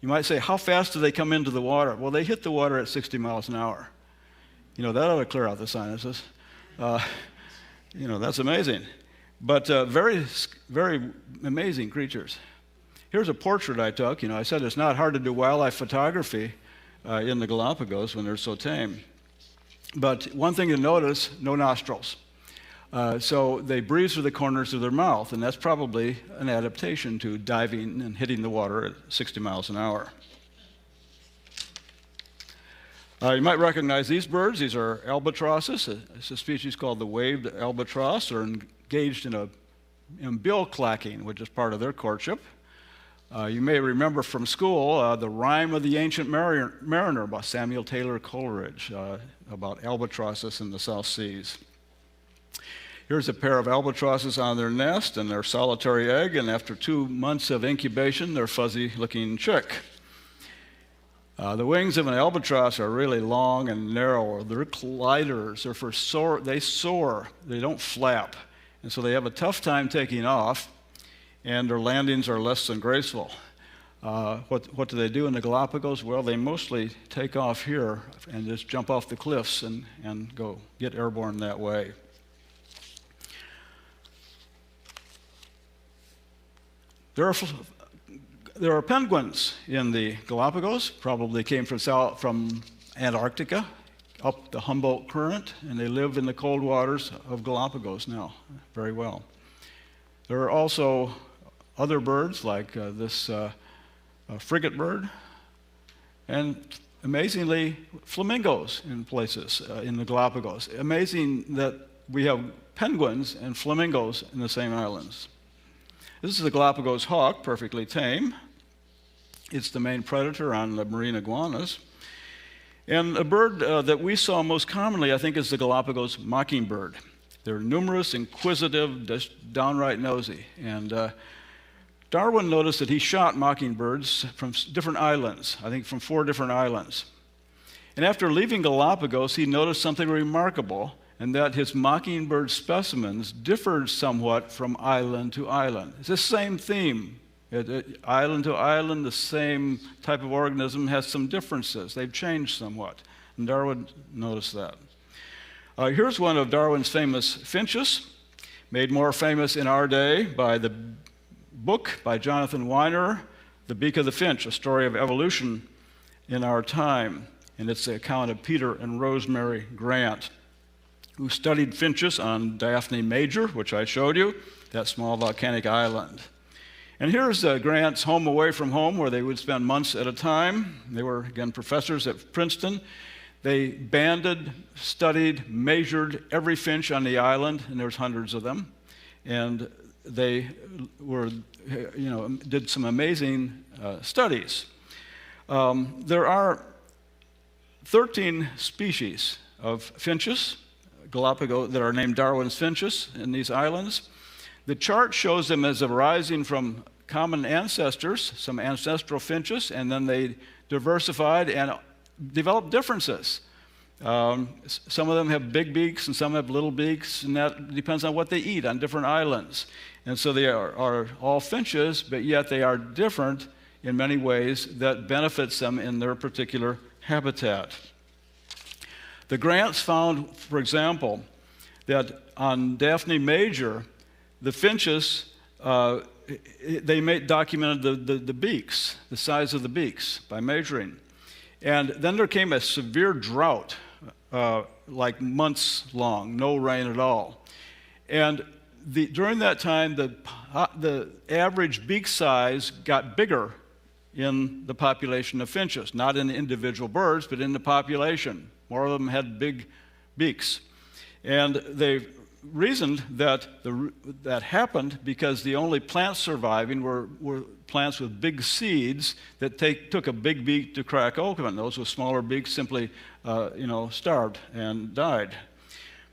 You might say, how fast do they come into the water? Well, they hit the water at 60 miles an hour. That ought to clear out the sinuses. That's amazing. But very, very amazing creatures. Here's a portrait I took. I said it's not hard to do wildlife photography in the Galapagos when they're so tame. But one thing to notice, no nostrils. So they breathe through the corners of their mouth, and that's probably an adaptation to diving and hitting the water at 60 miles an hour. You might recognize these birds. These are albatrosses. It's a species called the waved albatross. They're engaged in bill clacking, which is part of their courtship. You may remember from school the Rime of the Ancient Mariner by Samuel Taylor Coleridge about albatrosses in the South Seas. Here's a pair of albatrosses on their nest and their solitary egg, and after 2 months of incubation, their fuzzy-looking chick. The wings of an albatross are really long and narrow. They're gliders. They soar. They don't flap. And so they have a tough time taking off, and their landings are less than graceful. What do they do in the Galapagos? Well, they mostly take off here and just jump off the cliffs and go get airborne that way. There are penguins in the Galapagos. Probably came from Antarctica, up the Humboldt Current, and they live in the cold waters of Galapagos now very well. There are also other birds like this frigate bird, and amazingly, flamingos in places in the Galapagos. Amazing that we have penguins and flamingos in the same islands. This is the Galapagos hawk, perfectly tame. It's the main predator on the marine iguanas. And a bird that we saw most commonly, I think, is the Galapagos mockingbird. They're numerous, inquisitive, just downright nosy. And Darwin noticed that he shot mockingbirds from different islands, I think from 4 different islands. And after leaving Galapagos, he noticed something remarkable, and that his mockingbird specimens differed somewhat from island to island. It's the same theme. Island to island, the same type of organism has some differences. They've changed somewhat, and Darwin noticed that. Here's one of Darwin's famous finches, made more famous in our day by the book by Jonathan Weiner, The Beak of the Finch, A Story of Evolution in Our Time. And it's the account of Peter and Rosemary Grant, who studied finches on Daphne Major, which I showed you, that small volcanic island. And here's Grant's home away from home, where they would spend months at a time. They were, again, professors at Princeton. They banded, studied, measured every finch on the island, and there's hundreds of them. And they were, did some amazing studies. There are 13 species of finches, Galapagos, that are named Darwin's finches in these islands. The chart shows them as arising from common ancestors, some ancestral finches, and then they diversified and developed differences. Some of them have big beaks and some have little beaks, and that depends on what they eat on different islands. And so they are all finches, but yet they are different in many ways that benefits them in their particular habitat. The Grants found, for example, that on Daphne Major, the finches, they documented the beaks, the size of the beaks by measuring. And then there came a severe drought, like months long, no rain at all. And during that time, the average beak size got bigger in the population of finches, not in the individual birds, but in the population. More of them had big beaks. And they reasoned that that happened because the only plants surviving were plants with big seeds that took a big beak to crack open. Those with smaller beaks simply, starved and died.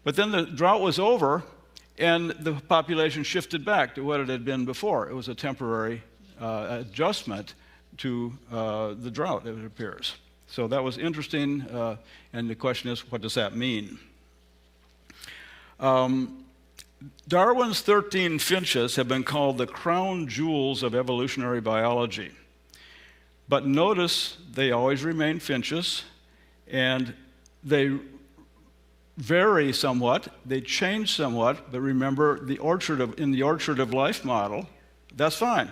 But then the drought was over, and the population shifted back to what it had been before. It was a temporary adjustment to the drought, it appears. So that was interesting, and the question is, what does that mean? Darwin's 13 finches have been called the crown jewels of evolutionary biology. But notice they always remain finches, and they vary somewhat, they change somewhat, but remember in the orchard of life model, that's fine.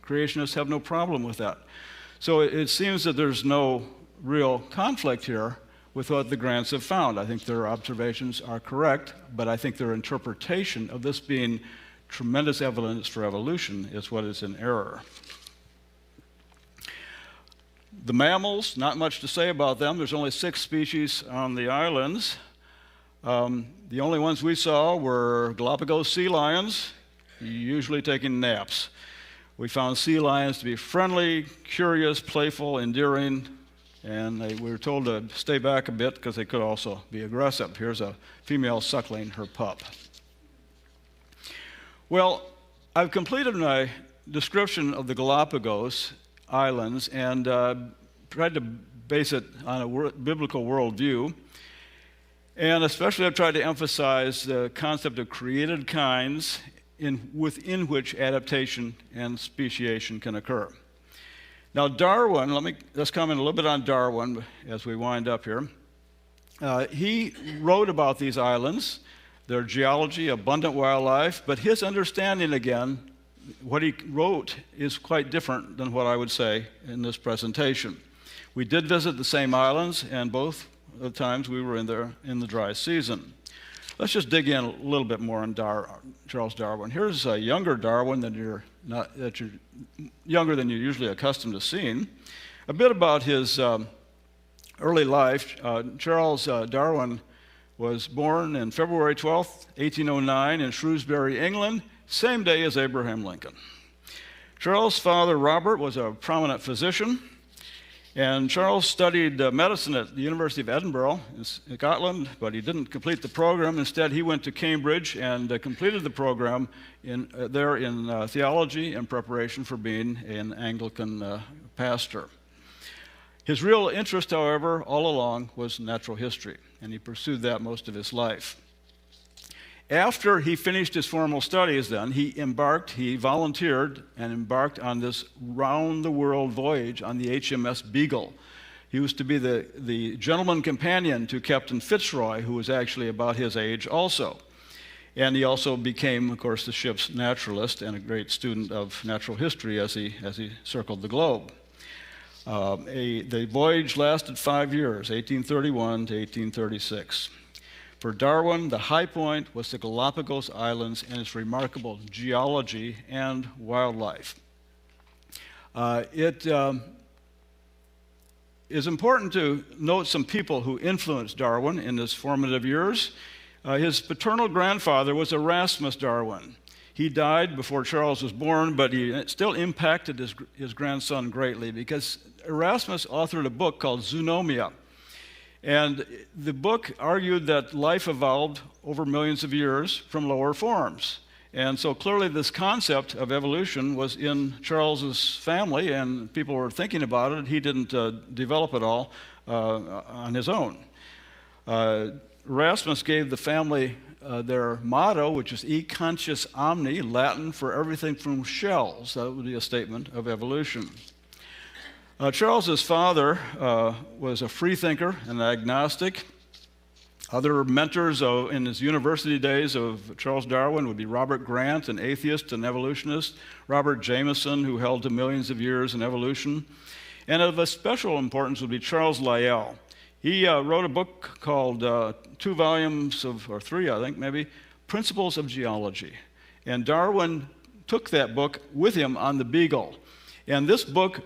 Creationists have no problem with that. So it seems that there's no real conflict here with what the Grants have found. I think their observations are correct, but I think their interpretation of this being tremendous evidence for evolution is what is in error. The mammals, not much to say about them. There's only 6 species on the islands. The only ones we saw were Galapagos sea lions, usually taking naps. We found sea lions to be friendly, curious, playful, endearing, and we were told to stay back a bit because they could also be aggressive. Here's a female suckling her pup. Well, I've completed my description of the Galapagos Islands and tried to base it on a biblical worldview. And especially I've tried to emphasize the concept of created kinds within which adaptation and speciation can occur. Now, Darwin, let's comment a little bit on Darwin as we wind up here. He wrote about these islands, their geology, abundant wildlife, but his understanding, again, what he wrote is quite different than what I would say in this presentation. We did visit the same islands, and both the times we were in the dry season. Let's just dig in a little bit more on Charles Darwin. Here's a younger Darwin you're younger than you're usually accustomed to seeing. A bit about his early life, Charles Darwin was born on February 12th, 1809 in Shrewsbury, England, same day as Abraham Lincoln. Charles' father, Robert, was a prominent physician, and Charles studied medicine at the University of Edinburgh in Scotland, but he didn't complete the program. Instead, he went to Cambridge and completed the program in theology in preparation for being an Anglican pastor. His real interest, however, all along was natural history, and he pursued that most of his life. After he finished his formal studies then, he volunteered and embarked on this round-the-world voyage on the HMS Beagle. He was to be the gentleman companion to Captain Fitzroy, who was actually about his age also. And he also became, of course, the ship's naturalist and a great student of natural history as he circled the globe. The voyage lasted 5 years, 1831 to 1836. For Darwin, the high point was the Galapagos Islands and its remarkable geology and wildlife. It is important to note some people who influenced Darwin in his formative years. His paternal grandfather was Erasmus Darwin. He died before Charles was born, but he still impacted his grandson greatly because Erasmus authored a book called Zoonomia. And the book argued that life evolved over millions of years from lower forms. And so clearly this concept of evolution was in Charles's family, and people were thinking about it. He didn't develop it all on his own. Erasmus gave the family their motto, which is E conscious omni, Latin for everything from shells. That would be a statement of evolution. Charles's father was a freethinker and agnostic. Other mentors in his university days of Charles Darwin would be Robert Grant, an atheist and evolutionist, Robert Jameson, who held to millions of years in evolution, and of a special importance would be Charles Lyell. He wrote a book called 2 volumes or 3, I think, maybe, Principles of Geology. And Darwin took that book with him on the Beagle. And this book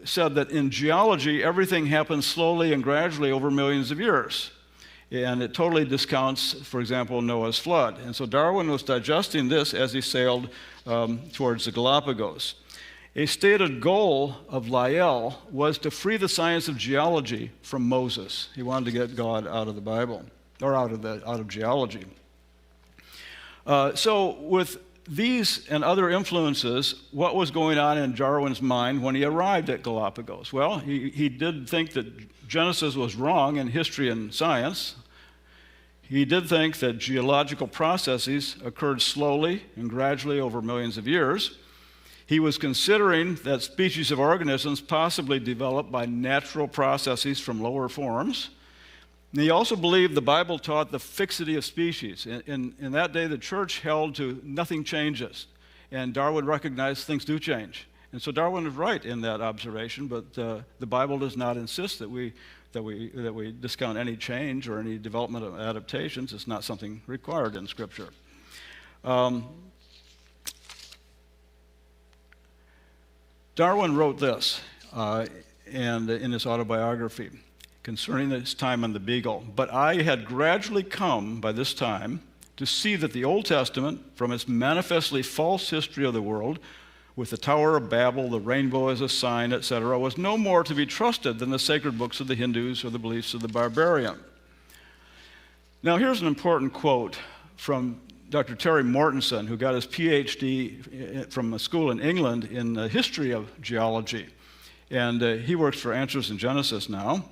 said that in geology, everything happens slowly and gradually over millions of years. And it totally discounts, for example, Noah's flood. And so Darwin was digesting this as he sailed towards the Galapagos. A stated goal of Lyell was to free the science of geology from Moses. He wanted to get God out of the Bible, or out of geology. So with these and other influences, what was going on in Darwin's mind when he arrived at Galapagos? Well, he did think that Genesis was wrong in history and science. He did think that geological processes occurred slowly and gradually over millions of years. He was considering that species of organisms possibly developed by natural processes from lower forms. And he also believed the Bible taught the fixity of species. In that day, the church held to nothing changes, and Darwin recognized things do change. And so Darwin was right in that observation, but the Bible does not insist that we discount any change or any development of adaptations. It's not something required in Scripture. Darwin wrote this and in his autobiography concerning his time on the Beagle. But I had gradually come by this time to see that the Old Testament, from its manifestly false history of the world, with the Tower of Babel, the rainbow as a sign, etc., was no more to be trusted than the sacred books of the Hindus or the beliefs of the barbarian. Now here's an important quote from Dr. Terry Mortensen, who got his PhD from a school in England in the history of geology. And he works for Answers in Genesis now.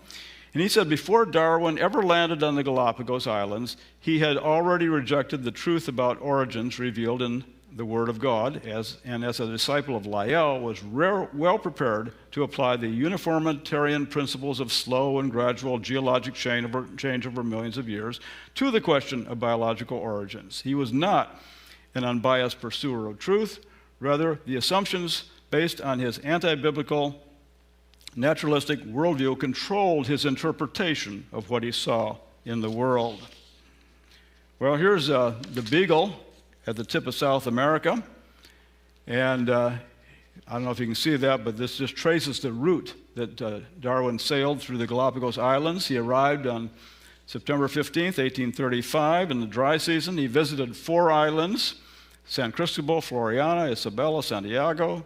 And he said before Darwin ever landed on the Galapagos Islands, he had already rejected the truth about origins revealed in the Word of God, and as a disciple of Lyell, was well prepared to apply the uniformitarian principles of slow and gradual geologic change over millions of years to the question of biological origins. He was not an unbiased pursuer of truth. Rather, the assumptions based on his anti-biblical, naturalistic worldview controlled his interpretation of what he saw in the world. Well, here's the Beagle at the tip of South America, and I don't know if you can see that, but this just traces the route that Darwin sailed through the Galapagos Islands. He arrived on September 15th, 1835, in the dry season. He visited 4 islands: San Cristobal, Floriana, Isabela, Santiago,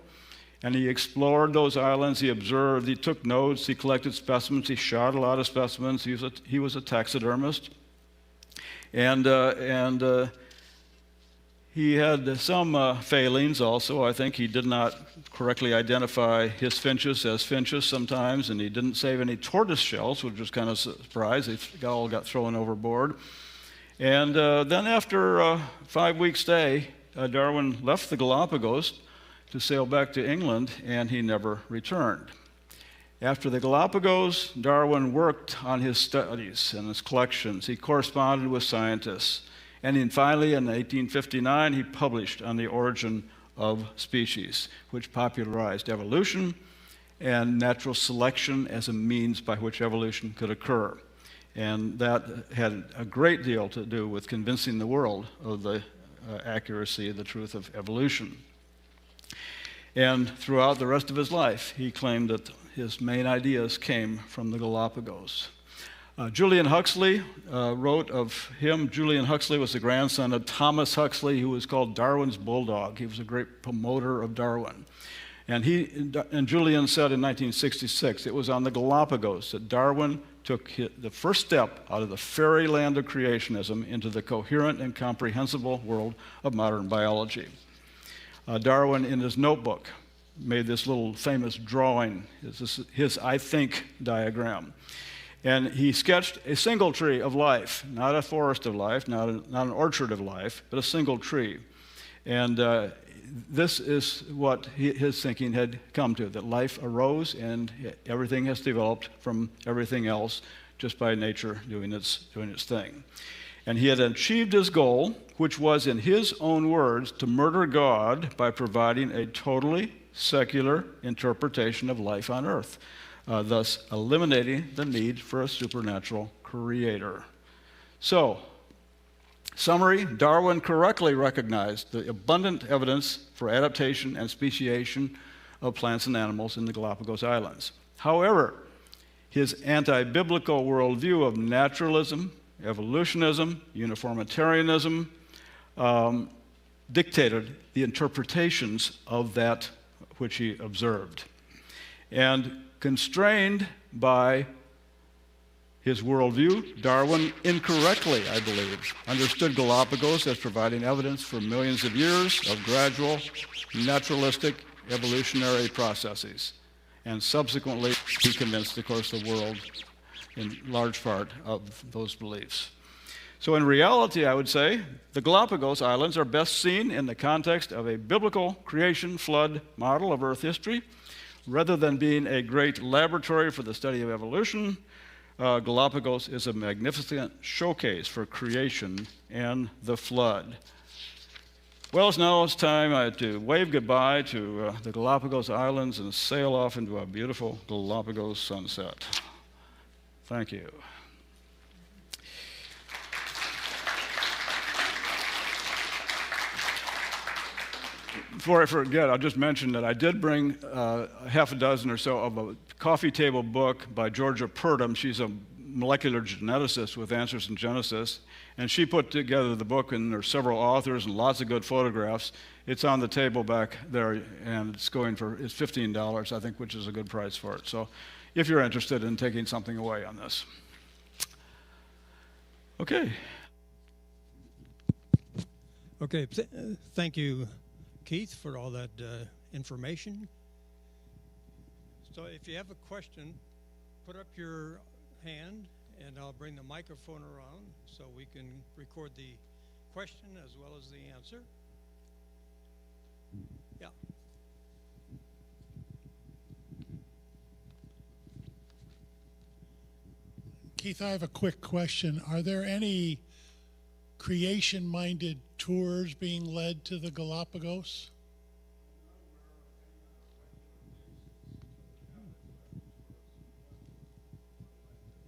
and he explored those islands. He observed, he took notes, he collected specimens, he shot a lot of specimens. He was a taxidermist. And he had some failings also. I think he did not correctly identify his finches as finches sometimes, and he didn't save any tortoise shells, which was kind of a surprise. They all got thrown overboard. And then after a 5-week stay, Darwin left the Galapagos to sail back to England, and he never returned. After the Galapagos, Darwin worked on his studies and his collections. He corresponded with scientists. And finally, in 1859, he published on the origin of species, which popularized evolution and natural selection as a means by which evolution could occur. And that had a great deal to do with convincing the world of the accuracy, the truth of evolution. And throughout the rest of his life, he claimed that his main ideas came from the Galapagos. Julian Huxley wrote of him. Julian Huxley was the grandson of Thomas Huxley, who was called Darwin's bulldog. He was a great promoter of Darwin. And Julian said in 1966, it was on the Galapagos that Darwin took the first step out of the fairyland of creationism into the coherent and comprehensible world of modern biology. Darwin, in his notebook, made this little famous drawing, his I think diagram. And he sketched a single tree of life, not a forest of life, not an orchard of life, but a single tree. And this is what his thinking had come to, that life arose and everything has developed from everything else just by nature doing its thing. And he had achieved his goal, which was, in his own words, to murder God by providing a totally secular interpretation of life on earth, thus eliminating the need for a supernatural creator. So, summary, Darwin correctly recognized the abundant evidence for adaptation and speciation of plants and animals in the Galapagos Islands. However, his anti-biblical worldview of naturalism, evolutionism, uniformitarianism dictated the interpretations of that which he observed. And constrained by his worldview, Darwin incorrectly, I believe, understood Galapagos as providing evidence for millions of years of gradual, naturalistic, evolutionary processes. And subsequently, he convinced, of course, the world in large part of those beliefs. So in reality, I would say, the Galapagos Islands are best seen in the context of a biblical creation flood model of Earth history. Rather than being a great laboratory for the study of evolution, Galapagos is a magnificent showcase for creation and the flood. Well, now it's time to wave goodbye to the Galapagos Islands and sail off into a beautiful Galapagos sunset. Thank you. Before I forget, I'll just mention that I did bring half a dozen or so of a coffee table book by Georgia Purdom. She's a molecular geneticist with Answers in Genesis, and she put together the book, and there's several authors and lots of good photographs. It's on the table back there, and it's $15, I think, which is a good price for it. So if you're interested in taking something away on this. Okay. Okay, thank you, Keith, for all that information. So if you have a question, put up your hand and I'll bring the microphone around so we can record the question as well as the answer. Yeah. Keith, I have a quick question. Are there any creation-minded tours being led to the Galapagos?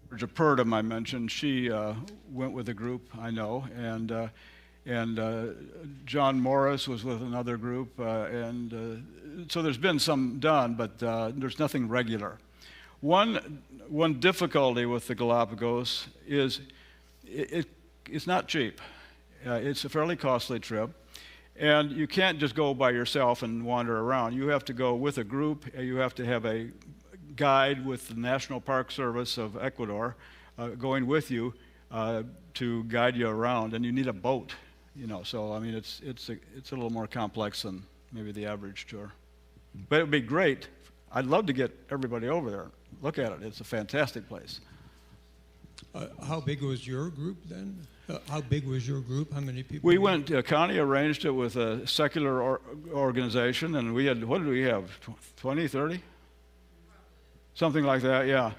Georgia Purdom, I mentioned, she went with a group, I know, and and John Morris was with another group, so there's been some done, but there's nothing regular. One difficulty with the Galapagos is it's not cheap. It's a fairly costly trip, and you can't just go by yourself and wander around. You have to go with a group. You have to have a guide with the National Park Service of Ecuador going with you to guide you around, and you need a boat. So I mean, it's a little more complex than maybe the average tour. But it would be great. I'd love to get everybody over there. Look at it. It's a fantastic place. How big was your group then? How big was your group? How many people? We went, Connie arranged it with a secular organization, and we had, what did we have, 20, 30? Something like that, yeah.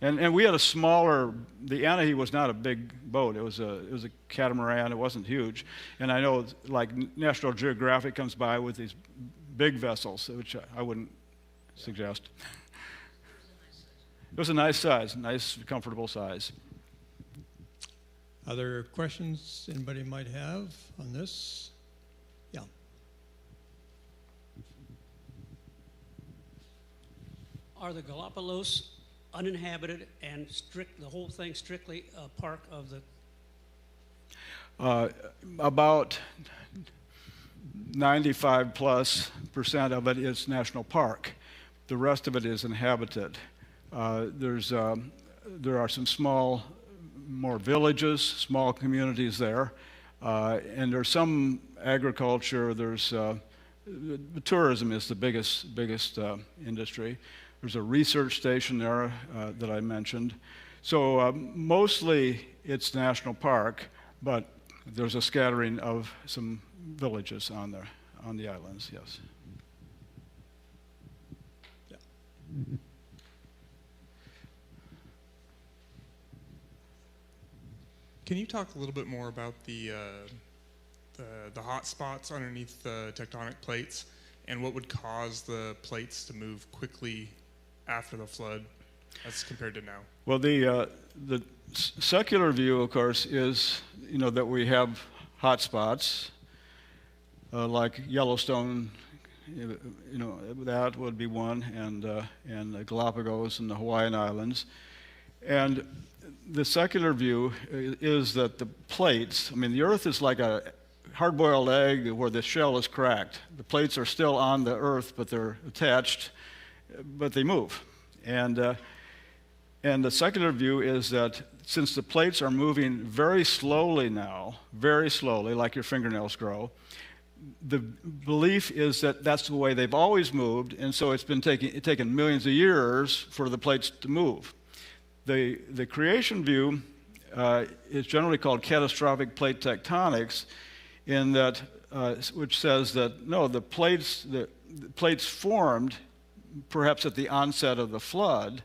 And we had a smaller, the Anahe was not a big boat. It was a catamaran. It wasn't huge. And I know, like, National Geographic comes by with these big vessels, which I wouldn't suggest. It was a nice size, nice, comfortable size. Other questions anybody might have on this? Yeah. Are the Galapagos uninhabited and the whole thing strictly a park of the? About 95+% of it is national park. The rest of it is inhabited. There are some small, more villages, small communities there, and there's some agriculture. There's tourism is the biggest industry. There's a research station there that I mentioned. So mostly it's national park, but there's a scattering of some villages on the islands. Yes. Yeah. Can you talk a little bit more about the hot spots underneath the tectonic plates and what would cause the plates to move quickly after the flood as compared to now? Well, the secular view, of course, is that we have hot spots like Yellowstone. That would be one, and the Galapagos and the Hawaiian Islands, and the secular view is that the plates, I mean, the Earth is like a hard-boiled egg where the shell is cracked. The plates are still on the Earth, but they're attached, but they move. And the secular view is that since the plates are moving very slowly now, very slowly, like your fingernails grow, the belief is that that's the way they've always moved, and so it's been taken millions of years for the plates to move. The creation view is generally called catastrophic plate tectonics, in that which says that no, the plates formed perhaps at the onset of the flood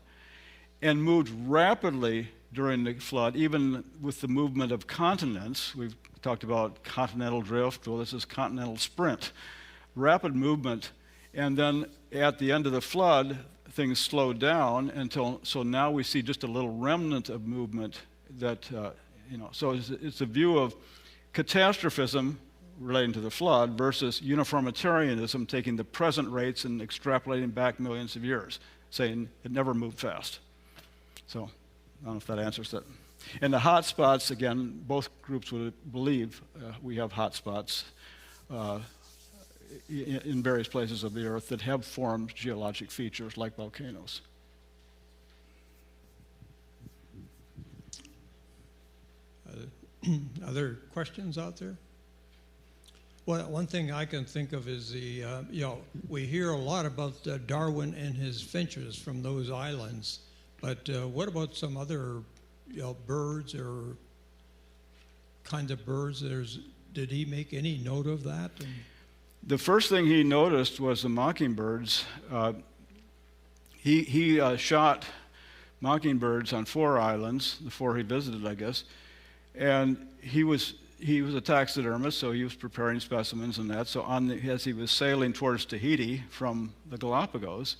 and moved rapidly during the flood, even with the movement of continents. We've talked about continental drift. Well, this is continental sprint, rapid movement, and then at the end of the flood, things slowed down so now we see just a little remnant of movement that, so it's a view of catastrophism relating to the flood versus uniformitarianism, taking the present rates and extrapolating back millions of years, saying it never moved fast. So I don't know if that answers that. And the hot spots, again, both groups would believe we have hot spots in various places of the Earth that have formed geologic features like volcanoes. Other questions out there? Well, one thing I can think of is we hear a lot about Darwin and his finches from those islands, but what about some other birds or kinds of birds? Did he make any note of that? The first thing he noticed was the mockingbirds. He shot mockingbirds on 4 islands, the 4 he visited, I guess, and he was a taxidermist, so he was preparing specimens and that. So as he was sailing towards Tahiti from the Galapagos,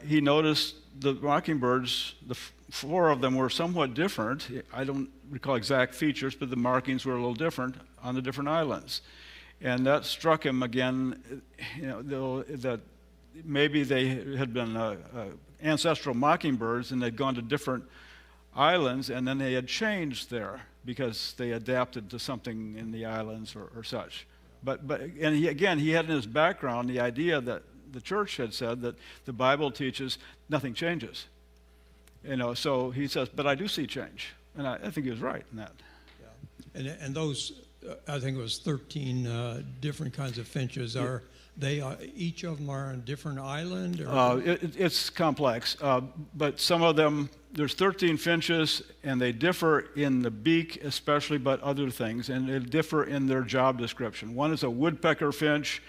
he noticed the mockingbirds, the 4 of them were somewhat different. I don't recall exact features, but the markings were a little different on the different islands. And that struck him again, that maybe they had been ancestral mockingbirds and they'd gone to different islands and then they had changed there because they adapted to something in the islands or such. And he had in his background the idea that the church had said that the Bible teaches nothing changes. So he says, but I do see change. And I think he was right in that. Yeah. And those, I think it was 13 different kinds of finches. Are they, each of them are on a different island? Or? It's complex. But some of them, there's 13 finches, and they differ in the beak especially, but other things. And they differ in their job description. One is a woodpecker finch.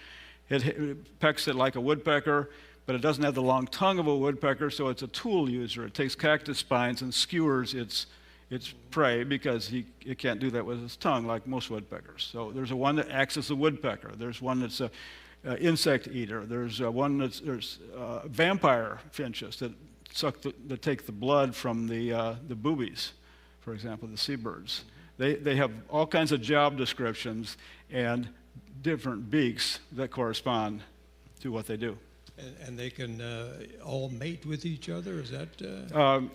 It pecks it like a woodpecker, but it doesn't have the long tongue of a woodpecker, so it's a tool user. It takes cactus spines and skewers its prey because it can't do that with its tongue like most woodpeckers. So there's one that acts as a woodpecker. There's one that's a insect eater. There's one that's vampire finches that take the blood from the boobies, for example, the seabirds. They have all kinds of job descriptions and different beaks that correspond to what they do. And they can all mate with each other? Is that?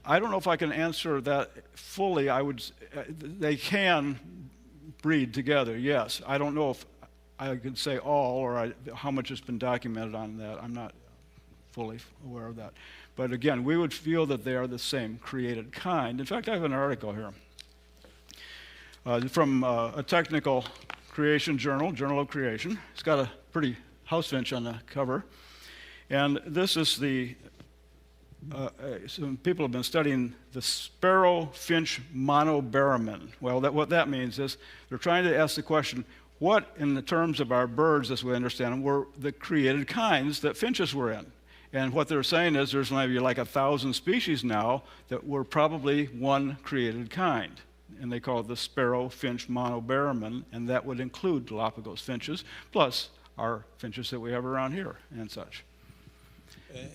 I don't know if I can answer that fully. They can breed together, yes. I don't know if I could say all or how much has been documented on that. I'm not fully aware of that. But again, we would feel that they are the same created kind. In fact, I have an article here from a technical creation journal, Journal of Creation. It's got a pretty house finch on the cover. And this is some people have been studying the sparrow finch monobarraman. Well, what that means is they're trying to ask the question, what, in the terms of our birds, as we understand them, were the created kinds that finches were in? And what they're saying is there's maybe like 1,000 species now that were probably one created kind. And they call it the sparrow finch monobarraman, and that would include Galapagos finches, plus our finches that we have around here and such.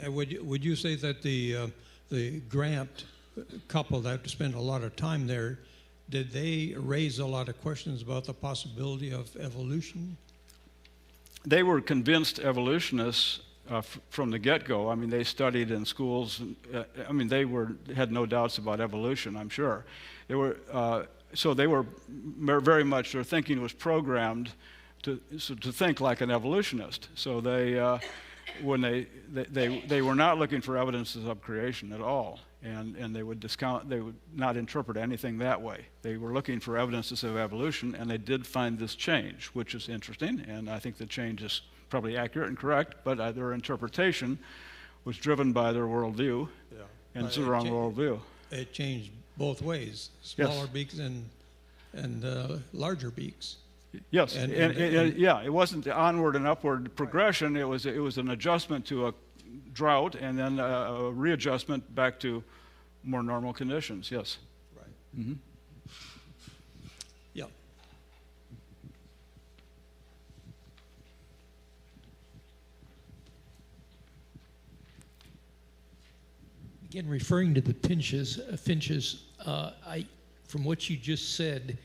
And would you say that the Grant couple that spent a lot of time there, did they raise a lot of questions about the possibility of evolution? They were convinced evolutionists from the get-go. I mean, they studied in schools. They had no doubts about evolution, I'm sure. So they were very much, their thinking was programmed to think like an evolutionist. So they were not looking for evidences of creation at all, and they would not interpret anything that way. They were looking for evidences of evolution, and they did find this change, which is interesting, and I think the change is probably accurate and correct, but their interpretation was driven by their worldview, and it's the wrong worldview. It changed both ways, smaller beaks and larger beaks. Yes, and it wasn't the onward and upward progression. It was an adjustment to a drought and then a readjustment back to more normal conditions. Yes. Right. Mm-hmm. Yeah. Again, referring to the finches, from what you just said,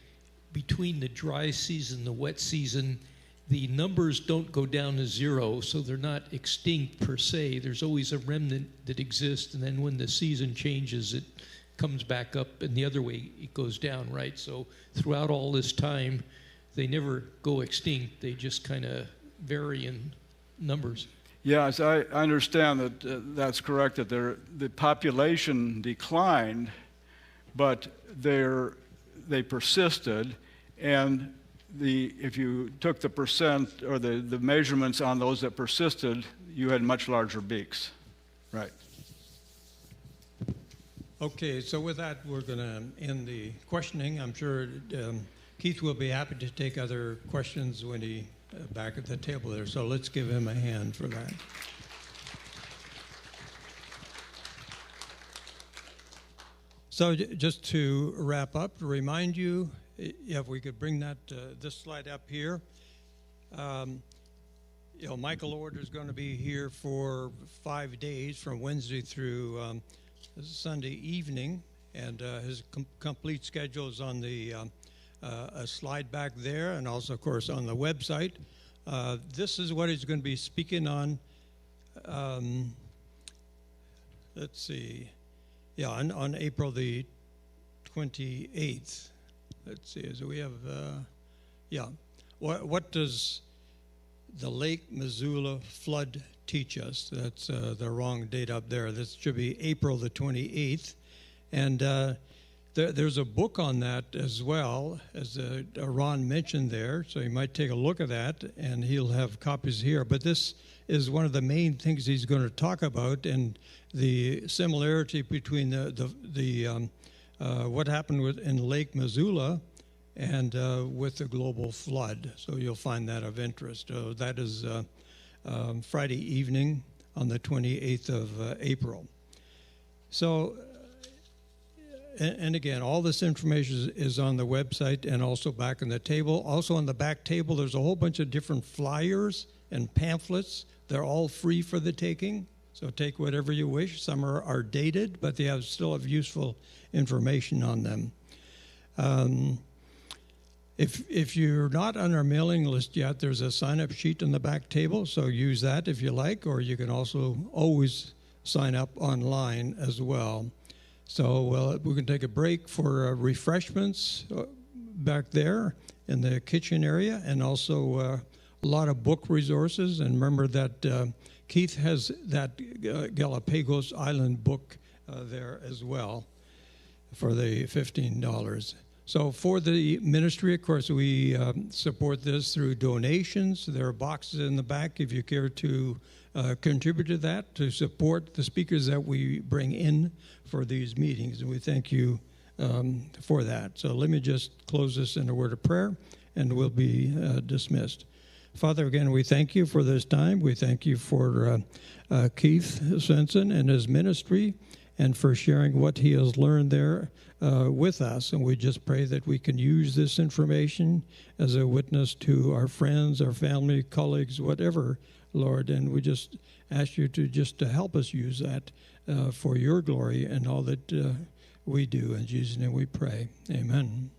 between the dry season, the wet season, the numbers don't go down to zero, so they're not extinct per se. There's always a remnant that exists, and then when the season changes, it comes back up, and the other way it goes down, right? So throughout all this time, they never go extinct. They just kind of vary in numbers. Yes, I understand that that's correct, that the population declined, but they persisted, and if you took the percent or the measurements on those that persisted, you had much larger beaks. Right. Okay, so with that, we're going to end the questioning. I'm sure Keith will be happy to take other questions when he back at the table there. So let's give him a hand for that. So just to wrap up, to remind you, if we could bring that this slide up here. Michael Order is going to be here for 5 days, from Wednesday through Sunday evening, and his complete schedule is on the a slide back there, and also, of course, on the website. This is what he's going to be speaking on. Let's see. Yeah, on April the 28th. Let's see. So we have, yeah. What does the Lake Missoula flood teach us? That's the wrong date up there. This should be April the 28th. And there's a book on that as well, as Ron mentioned there, so you might take a look at that, and he'll have copies here. But this is one of the main things he's going to talk about, and the similarity between what happened in Lake Missoula and with the global flood. So you'll find that of interest. That is Friday evening on the 28th of April. So, and again, all this information is on the website and also back on the table. Also on the back table, there's a whole bunch of different flyers and pamphlets. They're all free for the taking. So take whatever you wish. Some are dated, but they still have useful information on them. If you're not on our mailing list yet, there's a sign-up sheet on the back table, so use that if you like, or you can also always sign up online as well. So we can take a break for refreshments back there in the kitchen area, and also a lot of book resources. And remember that Keith has that Galapagos Island book there as well for the $15. So for the ministry, of course, we support this through donations. There are boxes in the back if you care to contribute to that, to support the speakers that we bring in for these meetings. And we thank you for that. So let me just close this in a word of prayer, and we'll be dismissed. Father, again, we thank you for this time. We thank you for Keith Swenson and his ministry, and for sharing what he has learned there with us. And we just pray that we can use this information as a witness to our friends, our family, colleagues, whatever, Lord. And we just ask you to help us use that for your glory and all that we do. In Jesus' name we pray. Amen.